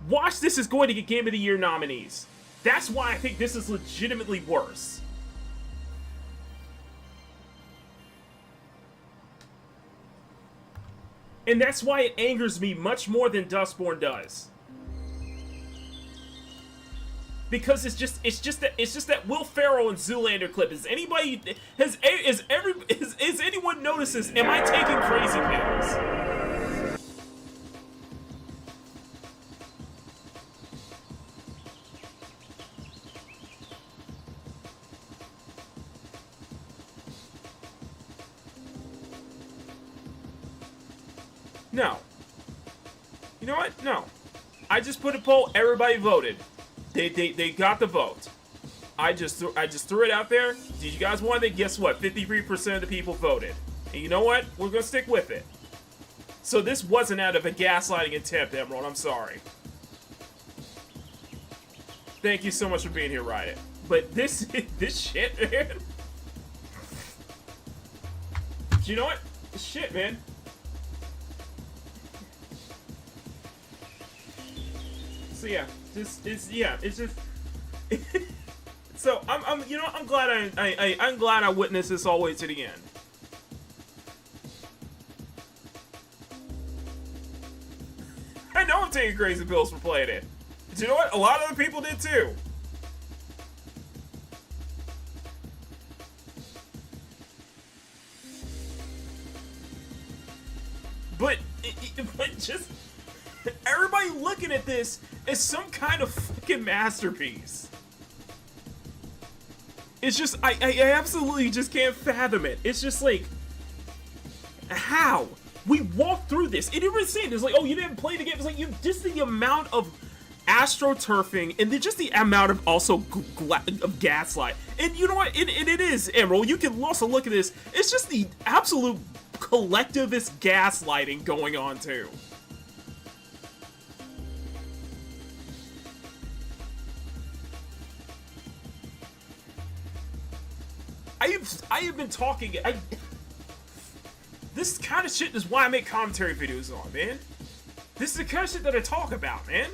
Speaker 20: Watch, this is going to get Game of the Year nominees. That's why I think this is legitimately worse. And that's why it angers me much more than Dustborn does. Because it's just that Will Ferrell and Zoolander clip. Has anyone noticed this? Am I taking crazy pills? No. You know what? No. I just put a poll. Everybody voted. They got the vote. I just threw it out there. Did you guys want it? Guess what? 53% of the people voted. And you know what? We're gonna stick with it. So this wasn't out of a gaslighting attempt, Emerald. I'm sorry. Thank you so much for being here, Riot. But this shit, man. You know what? Shit, man. So yeah, it's just. So I'm glad I'm glad I witnessed this all the way to the end. I know I'm taking crazy pills for playing it. But you know what? A lot of other people did too. But just everybody looking at this as some kind of fucking masterpiece. It's just, I absolutely just can't fathom it. It's just like, how? We walked through this. It even said, it's like, oh, you didn't play the game. It's like, just the amount of astroturfing and just the amount of also of gaslight. And you know what? And it is, Emerald. You can also look at this. It's just the absolute collectivist gaslighting going on too. I have been talking. This kind of shit is why I make commentary videos on, man. This is the kind of shit that I talk about, man.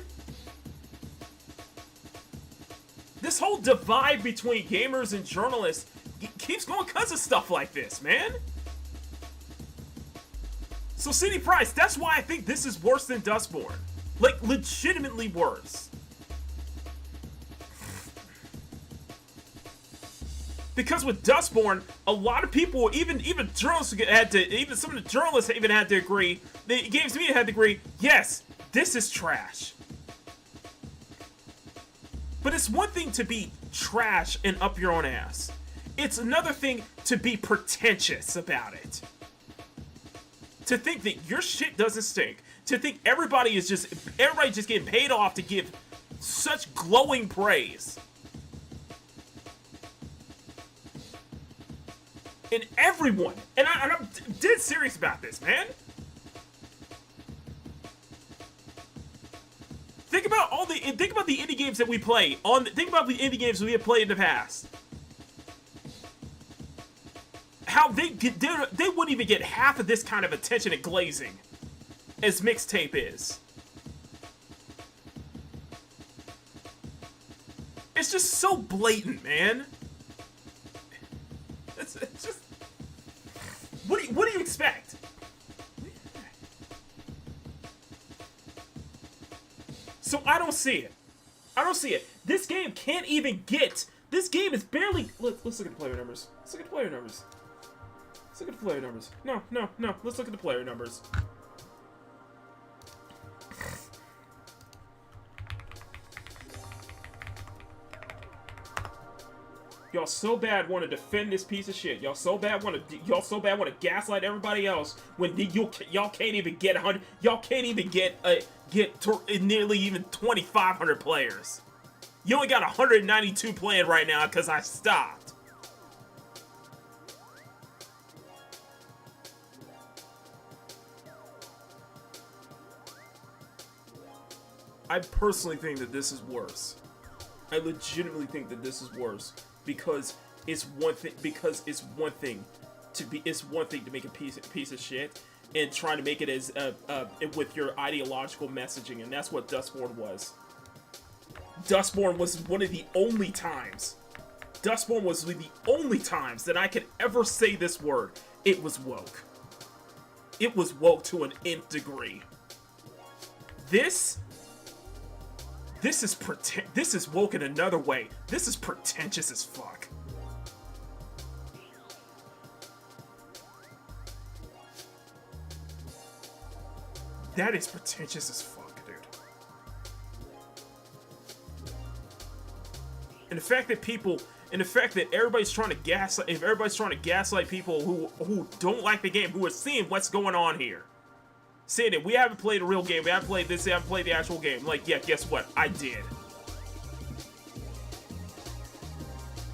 Speaker 20: This whole divide between gamers and journalists keeps going because of stuff like this, man. So, City Price, that's why I think this is worse than Dustborn. Like, legitimately worse. Because with Dustborn, a lot of people, even journalists had to, even some of the journalists even had to agree, the games media had to agree, yes, this is trash. But it's one thing to be trash and up your own ass. It's another thing to be pretentious about it. To think that your shit doesn't stink. To think everybody just getting paid off to give such glowing praise. And everyone, and I'm dead serious about this, man. Think about the indie games that we play. Think about the indie games we have played in the past. How they wouldn't even get half of this kind of attention and glazing as Mixtape is. It's just so blatant, man. It's just what do you expect? So I don't see it. I don't see it. This game can't even get. This game is barely. Let's look at the player numbers. Let's look at the player numbers. Let's look at the player numbers. No. Let's look at the player numbers. Y'all so bad want to defend this piece of shit. Y'all so bad want to gaslight everybody else when y'all can't even get 100. Y'all can't even get nearly even 2,500 players. You only got 192 playing right now because I stopped. I personally think that this is worse. I legitimately think that this is worse because it's one thing. It's one thing to make a piece of shit and trying to make it as with your ideological messaging, and that's what Dustborn was. Dustborn was one of the only times. Dustborn was the only times that I could ever say this word. It was woke. It was woke to an nth degree. This is woke in another way. This is pretentious as fuck. That is pretentious as fuck, dude. And the fact that everybody's trying to gaslight people who don't like the game, who are seeing what's going on here. Saying that we haven't played a real game, we haven't played this, we haven't played the actual game. Like, yeah, guess what? I did.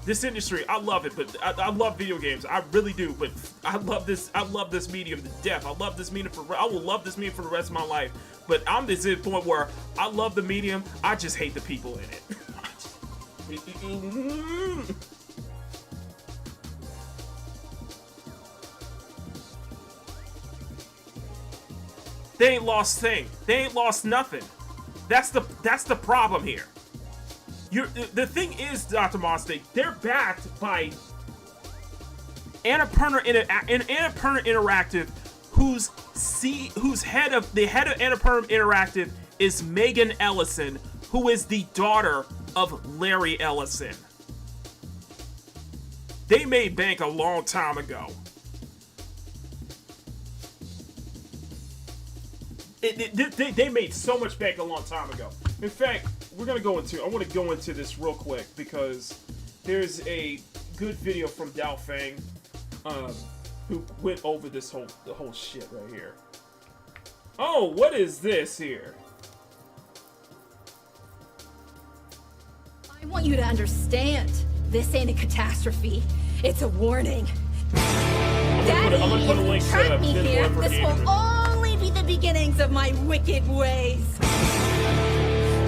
Speaker 20: This industry, I love it, but I love video games. I really do, but I love this medium to death. I love this medium I will love this medium for the rest of my life. But I'm just at the point where I love the medium, I just hate the people in it. They ain't lost thing. They ain't lost nothing. That's the problem here. The thing is, Dr. Mostic, they're backed by Annapurna Interactive, who's head of Annapurna Interactive is Megan Ellison, who is the daughter of Larry Ellison. They made bank a long time ago. They made so much bank a long time ago. In fact, I want to go into this real quick because there's a good video from Dao Fang, who went over the whole shit right here. Oh, what is this here?
Speaker 6: I want you to understand, this ain't a catastrophe. It's a warning. Daddy, if you trap me here, this will only be the beginnings of my wicked ways.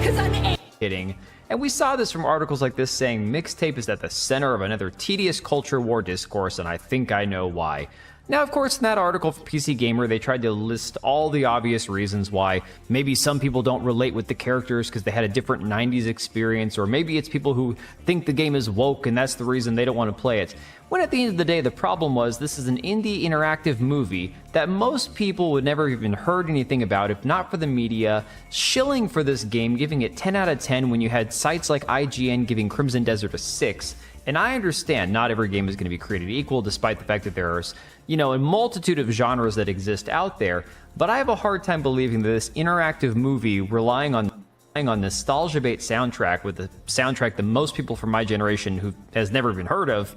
Speaker 6: Cause I'm
Speaker 21: kidding. And we saw this from articles like this saying Mixtape is at the center of another tedious culture war discourse, and I think I know why. Now, of course, in that article for PC Gamer, they tried to list all the obvious reasons why. Maybe some people don't relate with the characters because they had a different 90s experience, or maybe it's people who think the game is woke and that's the reason they don't want to play it. When at the end of the day, the problem was this is an indie interactive movie that most people would never even heard anything about if not for the media shilling for this game, giving it 10 out of 10 when you had sites like IGN giving Crimson Desert a 6. And I understand not every game is going to be created equal, despite the fact that there's, a multitude of genres that exist out there, but I have a hard time believing that this interactive movie relying on nostalgia bait soundtrack with the soundtrack that most people from my generation who has never even heard of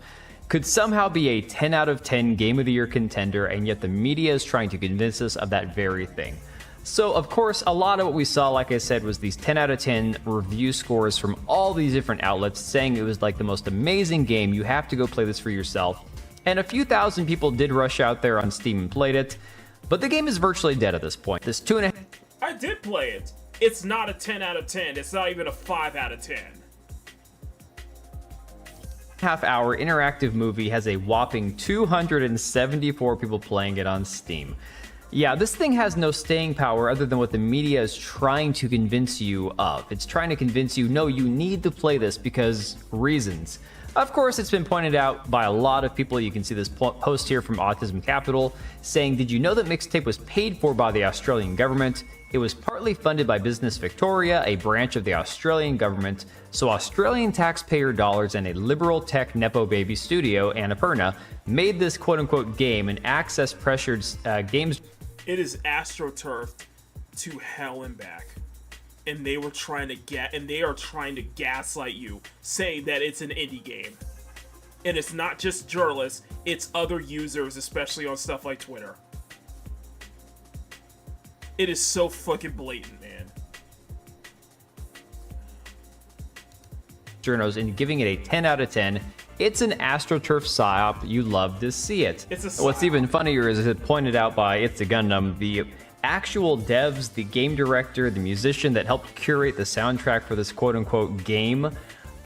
Speaker 21: could somehow be a 10 out of 10 Game of the Year contender, and yet the media is trying to convince us of that very thing. So, of course, a lot of what we saw, like I said, was these 10 out of 10 review scores from all these different outlets saying it was like the most amazing game, you have to go play this for yourself. And a few thousand people did rush out there on Steam and played it, but the game is virtually dead at this point. This 2.5...
Speaker 20: I did play it.
Speaker 2: it's not a 10 out of 10. It's not even a 5 out of 10.
Speaker 21: Half-hour interactive movie has a whopping 274 people playing it on Steam. Yeah, this thing has no staying power other than what the media is trying to convince you of. It's trying to convince you, no, you need to play this because reasons. Of course, it's been pointed out by a lot of people. You can see this post here from Autism Capital saying, did you know that Mixtape was paid for by the Australian government? It was partly funded by Business Victoria, a branch of the Australian government, so Australian taxpayer dollars and a liberal tech Nepo baby studio, Annapurna, made this quote-unquote game an access-pressured games...
Speaker 2: It is AstroTurfed to hell and back. And they were trying to they are trying to gaslight you, saying that it's an indie game. And it's not just journalists, it's other users, especially on stuff like Twitter. It is so fucking blatant, man.
Speaker 21: Journos and giving it a 10 out of 10. It's an AstroTurf psyop. You love to see it.
Speaker 2: It's a psyop.
Speaker 21: What's even funnier is it pointed out by It's a Gundam, the actual devs, the game director, the musician that helped curate the soundtrack for this quote-unquote game,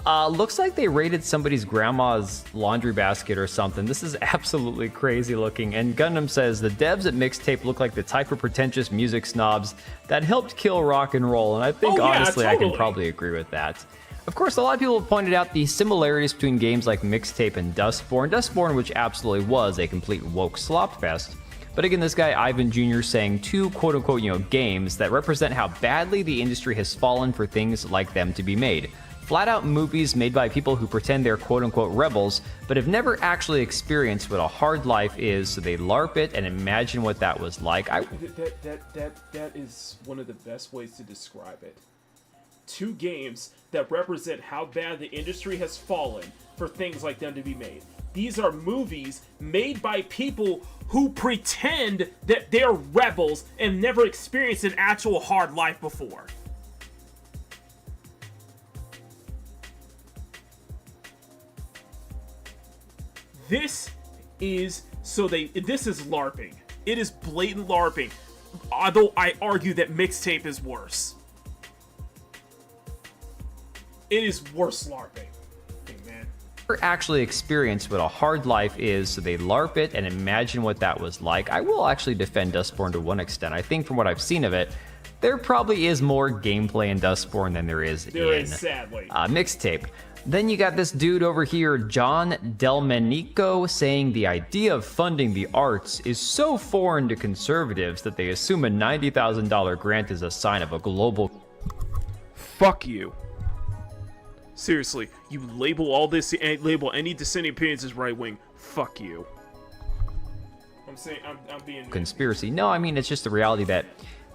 Speaker 21: looks like they raided somebody's grandma's laundry basket or something. This is absolutely crazy looking. And Gundam says the devs at Mixtape look like the type of pretentious music snobs that helped kill rock and roll. And I think honestly,
Speaker 2: totally.
Speaker 21: I can probably agree with that. Of course, a lot of people have pointed out the similarities between games like Mixtape and Dustborn. Dustborn, which absolutely was a complete woke slop fest. But again, this guy Ivan Jr. saying two quote-unquote, games that represent how badly the industry has fallen for things like them to be made. Flat-out movies made by people who pretend they're quote-unquote rebels, but have never actually experienced what a hard life is, so they LARP it and imagine what that was like.
Speaker 2: That is one of the best ways to describe it. Two games that represent how bad the industry has fallen for things like them to be made. These are movies made by people who pretend that they're rebels and never experienced an actual hard life before. This is LARPing. It is blatant LARPing. Although I argue that Mixtape is worse. It is worse LARPing. Man.
Speaker 21: Actually experienced what a hard life is, so they LARP it and imagine what that was like. I will actually defend Dustborn to one extent. I think from what I've seen of it, there probably is more gameplay in Dustborn than there is
Speaker 2: sadly.
Speaker 21: Mixtape. Then you got this dude over here, John Delmenico, saying the idea of funding the arts is so foreign to conservatives that they assume a $90,000 grant is a sign of a global...
Speaker 2: Fuck you. Seriously, you label any dissenting opinions as right-wing. Fuck you. I'm saying, I'm being...
Speaker 21: Conspiracy. No, I mean, it's just the reality that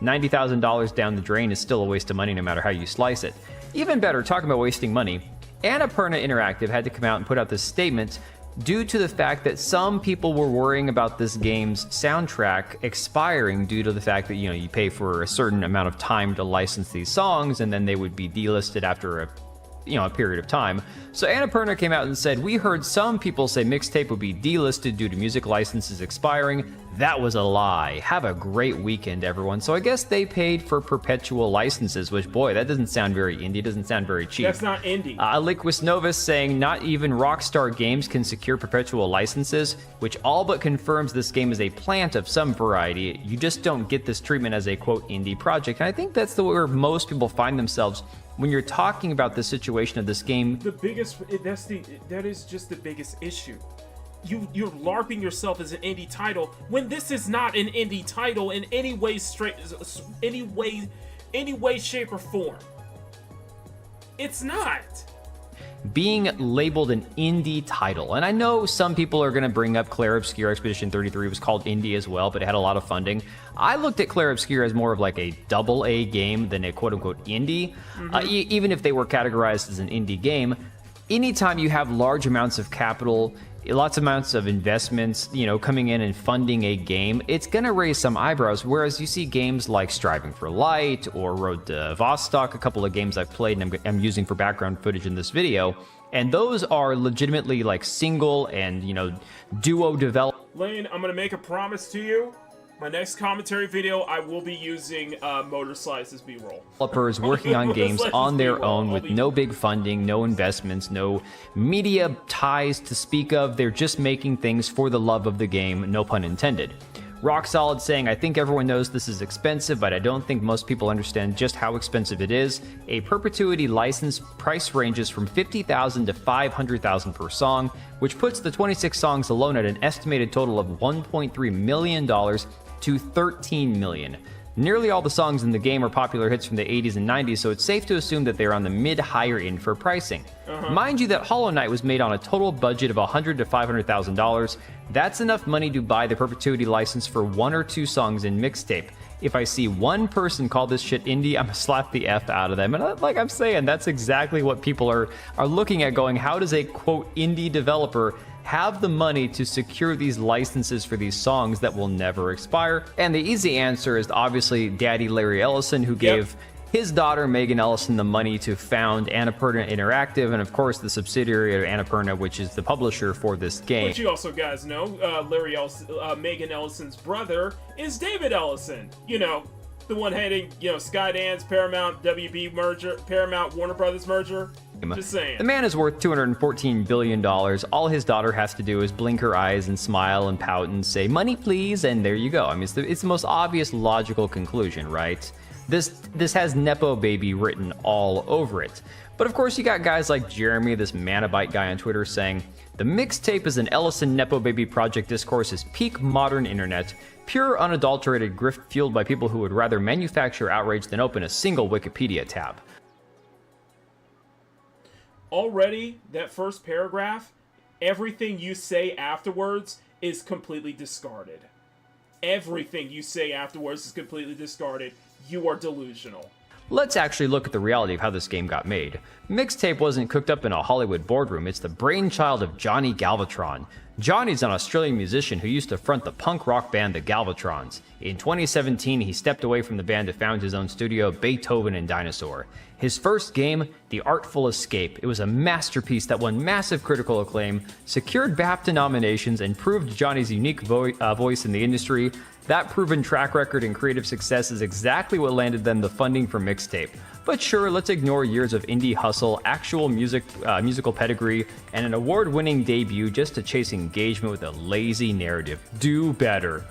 Speaker 21: $90,000 down the drain is still a waste of money no matter how you slice it. Even better, talking about wasting money, Annapurna Interactive had to come out and put out this statement due to the fact that some people were worrying about this game's soundtrack expiring due to the fact that, you pay for a certain amount of time to license these songs and then they would be delisted after a period of time. So Annapurna came out and said, we heard some people say Mixtape would be delisted due to music licenses expiring. That was a lie. Have a great weekend, everyone. So I guess they paid for perpetual licenses, which, boy, that doesn't sound very indie, doesn't sound very cheap.
Speaker 2: That's not indie.
Speaker 21: Liquis Novus saying not even Rockstar Games can secure perpetual licenses, which all but confirms this game is a plant of some variety. You just don't get this treatment as a, quote, indie project. And I think that's where most people find themselves when you're talking about the situation of this game.
Speaker 2: That is just the biggest issue. You're LARPing yourself as an indie title when this is not an indie title in any way, shape, or form. It's not.
Speaker 21: Being labeled an indie title. And I know some people are going to bring up Clair Obscur Expedition 33 was called indie as well, but it had a lot of funding. I looked at Clair Obscur as more of like a AA game than a quote-unquote indie. Even if they were categorized as an indie game, anytime you have large amounts of capital, lots of amounts of investments, coming in and funding a game, it's going to raise some eyebrows. Whereas you see games like Striving for Light or Road to Vostok, a couple of games I've played and I'm using for background footage in this video, and those are legitimately like single and, duo developed.
Speaker 2: Lane, I'm going to make a promise to you. My next commentary video, I will be using Motor Slice as B-roll.
Speaker 21: Developers working on games on their own with no big funding, no investments, no media ties to speak of. They're just making things for the love of the game, no pun intended. Rock Solid saying, I think everyone knows this is expensive, but I don't think most people understand just how expensive it is. A perpetuity license price ranges from $50,000 to $500,000 per song, which puts the 26 songs alone at an estimated total of $1.3 million to $13 million. Nearly all the songs in the game are popular hits from the 80s and 90s, so it's safe to assume that they're on the mid-higher end for pricing. Mind you that Hollow Knight was made on a total budget of $100,000 to $500,000. That's enough money to buy the perpetuity license for 1 or 2 songs in Mixtape. If I see one person call this shit indie, I'm gonna slap the F out of them. And like I'm saying, that's exactly what people are looking at, going, how does a quote indie developer have the money to secure these licenses for these songs that will never expire? And the easy answer is obviously Daddy Larry Ellison, who gave his daughter Megan Ellison the money to found Annapurna Interactive, and of course the subsidiary of Annapurna, which is the publisher for this game.
Speaker 2: Which you also guys know, Megan Ellison's brother is David Ellison. You know, the one heading, Skydance, Paramount, WB merger, Paramount Warner Brothers merger. Just saying.
Speaker 21: The man is worth $214 billion. All his daughter has to do is blink her eyes and smile and pout and say, money please, and there you go. I mean, it's the most obvious logical conclusion, right? This has Nepo Baby written all over it. But of course you got guys like Jeremy, this Manabite guy on Twitter, saying, the Mixtape is an Ellison Nepo Baby project discourse is peak modern internet, pure unadulterated grift fueled by people who would rather manufacture outrage than open a single Wikipedia tab.
Speaker 2: Already, that first paragraph, everything you say afterwards is completely discarded. Everything you say afterwards is completely discarded. You are delusional.
Speaker 21: Let's actually look at the reality of how this game got made. Mixtape wasn't cooked up in a Hollywood boardroom, it's the brainchild of Johnny Galvatron. Johnny's an Australian musician who used to front the punk rock band the Galvatrons. In 2017, he stepped away from the band to found his own studio, Beethoven and Dinosaur. His first game, The Artful Escape, it was a masterpiece that won massive critical acclaim, secured BAFTA nominations, and proved Johnny's unique voice in the industry. That proven track record and creative success is exactly what landed them the funding for Mixtape. But sure, let's ignore years of indie hustle, actual musical pedigree, and an award-winning debut just to chase engagement with a lazy narrative. Do better.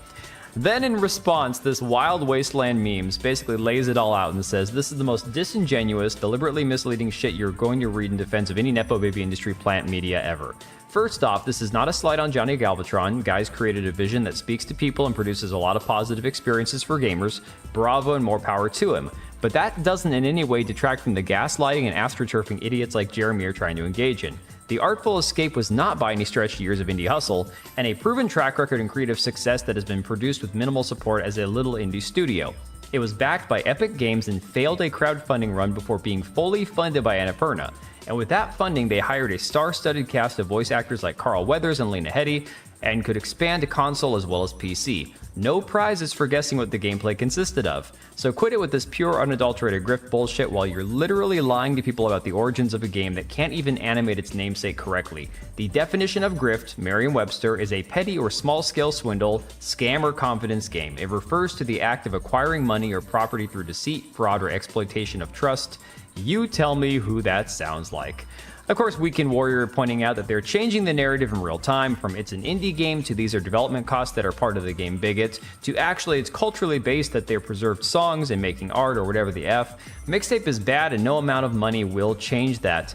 Speaker 21: Then in response, this Wild Wasteland memes basically lays it all out and says, this is the most disingenuous, deliberately misleading shit you're going to read in defense of any Nepo Baby industry plant media ever. First off, this is not a slight on Johnny Galvatron. Guy's created a vision that speaks to people and produces a lot of positive experiences for gamers. Bravo and more power to him. But that doesn't in any way detract from the gaslighting and astroturfing idiots like Jeremy are trying to engage in. The Artful Escape was not by any stretch years of indie hustle, and a proven track record and creative success that has been produced with minimal support as a little indie studio. It was backed by Epic Games and failed a crowdfunding run before being fully funded by Annapurna. And with that funding, they hired a star-studded cast of voice actors like Carl Weathers and Lena Headey, and could expand to console as well as PC. No prizes for guessing what the gameplay consisted of. So quit it with this pure unadulterated grift bullshit while you're literally lying to people about the origins of a game that can't even animate its namesake correctly. The definition of grift, Merriam-Webster, is a petty or small-scale swindle, scam, or confidence game. It refers to the act of acquiring money or property through deceit, fraud, or exploitation of trust. You tell me who that sounds like. Of course, Weekend Warrior pointing out that they're changing the narrative in real time from it's an indie game to these are development costs that are part of the game bigot to actually it's culturally based that they're preserved songs and making art or whatever the F. Mixtape is bad and no amount of money will change that.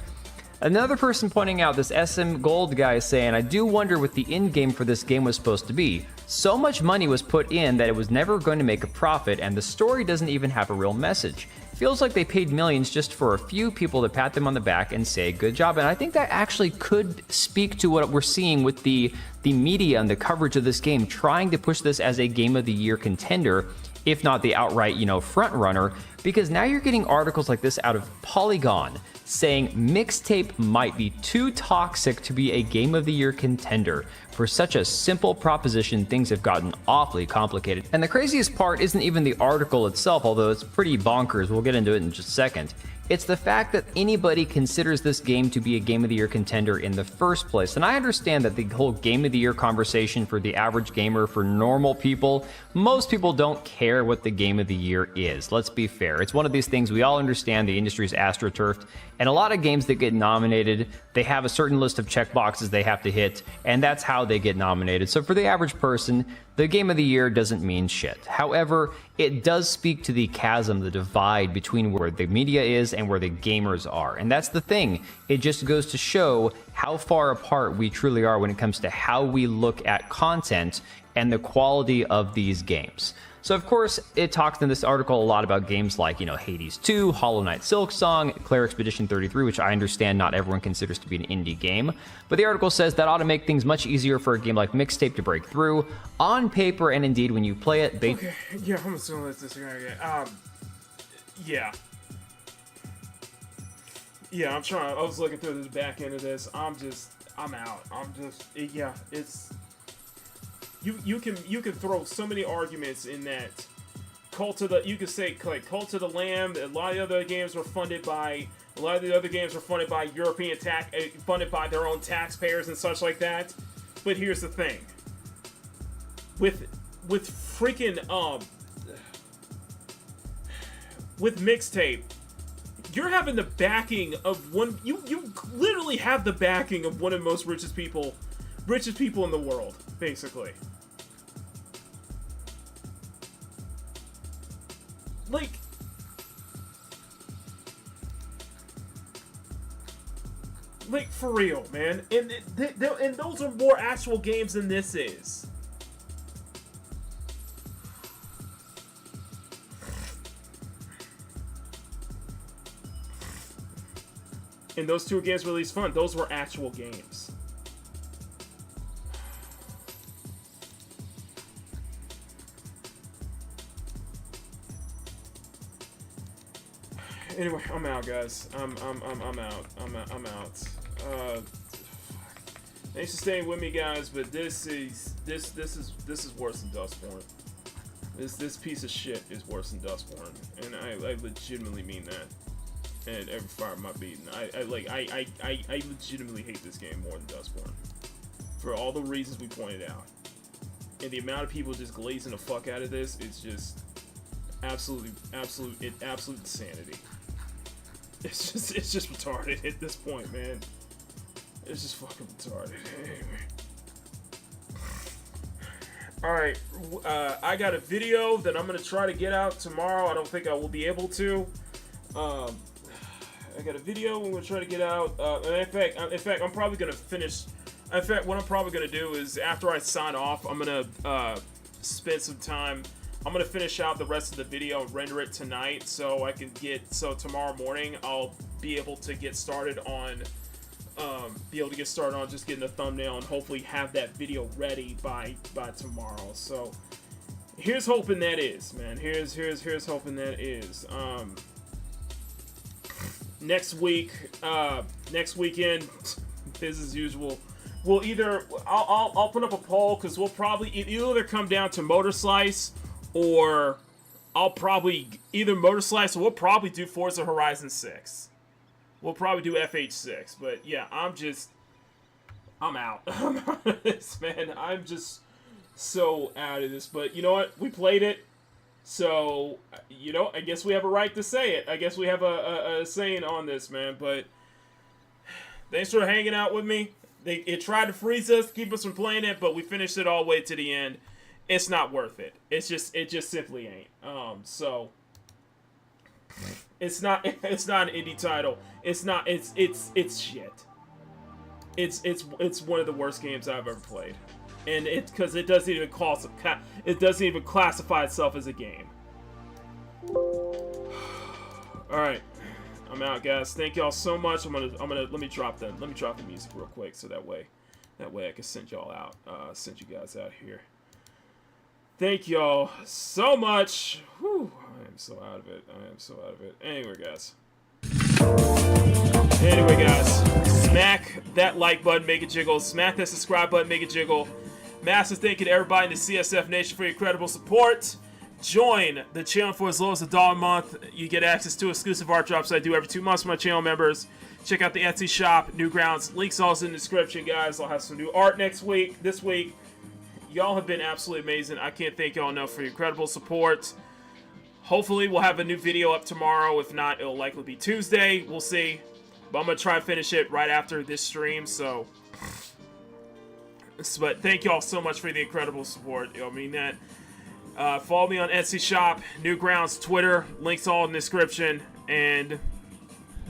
Speaker 21: Another person pointing out, this SM Gold guy is saying, I do wonder what the end game for this game was supposed to be. So much money was put in that it was never going to make a profit and the story doesn't even have a real message. Feels like they paid millions just for a few people to pat them on the back and say good job. And I think that actually could speak to what we're seeing with the media and the coverage of this game, trying to push this as a Game of the Year contender, if not the outright, front runner, because now you're getting articles like this out of Polygon saying Mixtape might be too toxic to be a Game of the Year contender. For such a simple proposition, things have gotten awfully complicated. And the craziest part isn't even the article itself, although it's pretty bonkers. We'll get into it in just a second. It's the fact that anybody considers this game to be a Game of the Year contender in the first place. And I understand that the whole Game of the Year conversation for the average gamer, for normal people, most people don't care what the Game of the Year is. Let's be fair. It's one of these things we all understand the industry's astroturfed, and a lot of games that get nominated, they have a certain list of checkboxes they have to hit, and that's how they get nominated. So for the average person, the Game of the Year doesn't mean shit. However, it does speak to the chasm, the divide between where the media is and where the gamers are. And that's the thing. It just goes to show how far apart we truly are when it comes to how we look at content and the quality of these games. So of course, it talks in this article a lot about games like, Pt.II, Hollow Knight Silksong, Clair Expedition 33, which I understand not everyone considers to be an indie game. But the article says that ought to make things much easier for a game like Mixtape to break through. On paper, and indeed when you play it, they...
Speaker 2: Okay, yeah, I'm just gonna let this guy again. Yeah. Yeah, I'm trying. I was looking through the back end of this. I'm out. It's... You can throw so many arguments in that you could say like Cult of the Lamb. A lot of the other games were funded by European funded by their own taxpayers and such like that. But here's the thing: with freaking with Mixtape, you're having the backing of one. You literally have the backing of one of the most richest people in the world, basically. Like for real, man. And those are more actual games than this is. And those two games were at least fun. Those were actual games. Anyway, I'm out, guys. I'm out. I'm out. Thanks for staying with me, guys. But this is worse than Dustborn. This piece of shit is worse than Dustborn, and I legitimately mean that. And every fire my beating. I legitimately hate this game more than Dustborn, for all the reasons we pointed out. And the amount of people just glazing the fuck out of this is just absolute insanity. It's just retarded at this point, man. It's just fucking retarded. Anyway. Alright, I got a video that I'm gonna try to get out tomorrow. I don't think I will be able to. I got a video I'm gonna try to get out. In fact, I'm probably gonna finish. In fact, what I'm probably gonna do is after I sign off, I'm gonna spend some time. I'm gonna finish out the rest of the video and render it tonight, so I can so tomorrow morning I'll be able to get started on just getting the thumbnail and hopefully have that video ready by tomorrow. So here's hoping that is, man. Here's hoping that is. Next weekend, as usual, I'll put up a poll, because we'll probably either come down to Motor Slice, or we'll probably do Forza Horizon 6. We'll probably do FH6, but yeah, I'm out. I'm out of this, man. I'm just so out of this, but you know what? We played it, so, I guess we have a right to say it. I guess we have a saying on this, man, but thanks for hanging out with me. It tried to freeze us, keep us from playing it, but we finished it all the way to the end. It's not worth it. It just simply ain't. So it's not an indie title. It's shit. It's one of the worst games I've ever played. And because it doesn't even classify itself as a game. All right. I'm out, guys. Thank y'all so much. Let me drop the music real quick, so that way I can send y'all out. Send you guys out here. Thank y'all so much. Whew, I am so out of it. Anyway, guys, smack that like button, make it jiggle. Smack that subscribe button, make it jiggle. Massive thank you to everybody in the CSF Nation for your incredible support.
Speaker 20: join the channel for as low as $1 a month. You get access to exclusive art drops I do every 2 months for my channel members. Check out the Etsy shop, Newgrounds. Links also in the description, guys. I'll have some new art this week. Y'all have been absolutely amazing. I can't thank y'all enough for your incredible support. Hopefully, we'll have a new video up tomorrow. If not, it'll likely be Tuesday. We'll see. But I'm going to try and finish it right after this stream, so... But thank y'all so much for the incredible support. I mean that. Follow me on Etsy shop, Newgrounds, Twitter. Links all in the description. And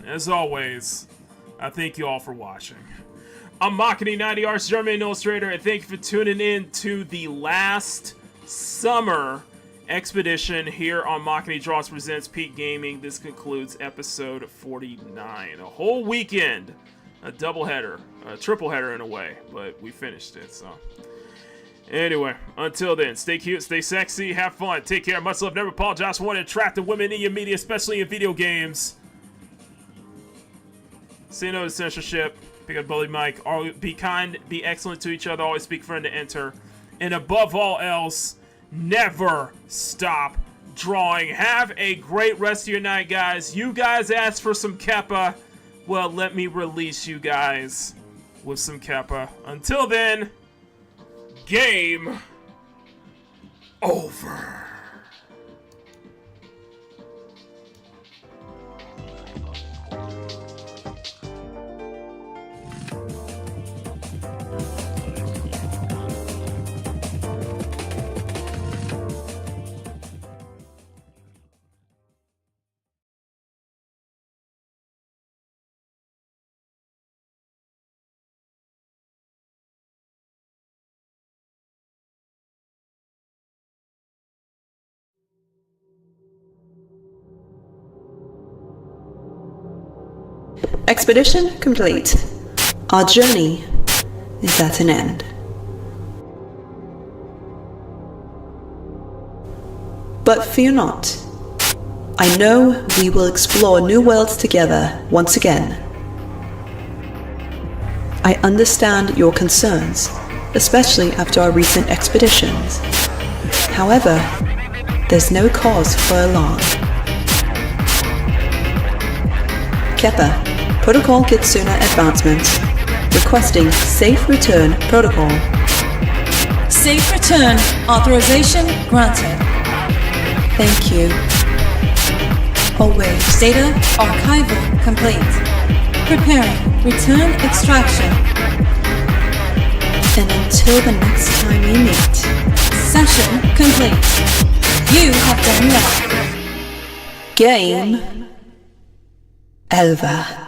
Speaker 20: as always, I thank you all for watching. I'm Makini, 90 Arts German Illustrator, and thank you for tuning in to the last summer expedition here on Makini Draws Presents Peak Gaming. This concludes episode 49. A whole weekend. A doubleheader. A tripleheader in a way. But we finished it, so... Anyway, until then, stay cute, stay sexy, have fun, take care, much love, never apologize for wanting attractive women in your media, especially in video games. Say no to censorship, pick up bully mic, be kind, be excellent to each other, always speak friend to enter. And above all else, never stop drawing. Have a great rest of your night, guys. You guys asked for some Keppa. Well, let me release you guys with some Keppa. Until then... Game over.
Speaker 1: Expedition complete. Our journey is at an end. But fear not. I know we will explore new worlds together once again. I understand your concerns, especially after our recent expeditions. However, there's no cause for alarm. Keppa, Protocol Kitsuna Advancement. Requesting Safe Return Protocol.
Speaker 22: Safe Return Authorization granted.
Speaker 1: Thank you. Always.
Speaker 22: Data archival complete. Preparing return extraction.
Speaker 1: And until the next time we meet.
Speaker 22: Session complete. You have done well.
Speaker 1: Game over.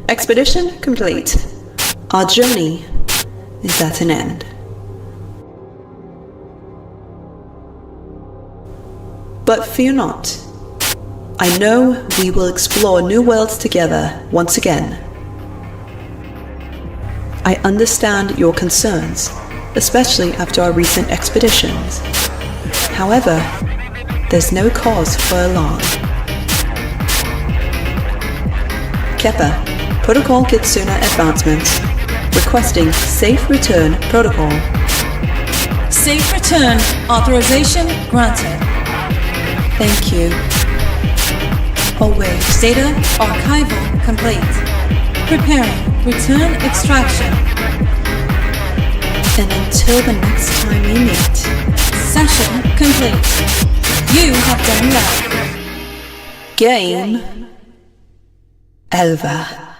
Speaker 1: Expedition complete. Our journey is at an end. But fear not. I know we will explore new worlds together once again. I understand your concerns, especially after our recent expeditions. However, there's no cause for alarm. Keppa, Protocol Kitsuna Advancement. Requesting Safe Return Protocol.
Speaker 22: Safe Return Authorization granted.
Speaker 1: Thank you. Always.
Speaker 22: Data archival complete. Preparing return extraction.
Speaker 1: And until the next time we meet.
Speaker 22: Session complete. You have done well.
Speaker 1: Game over.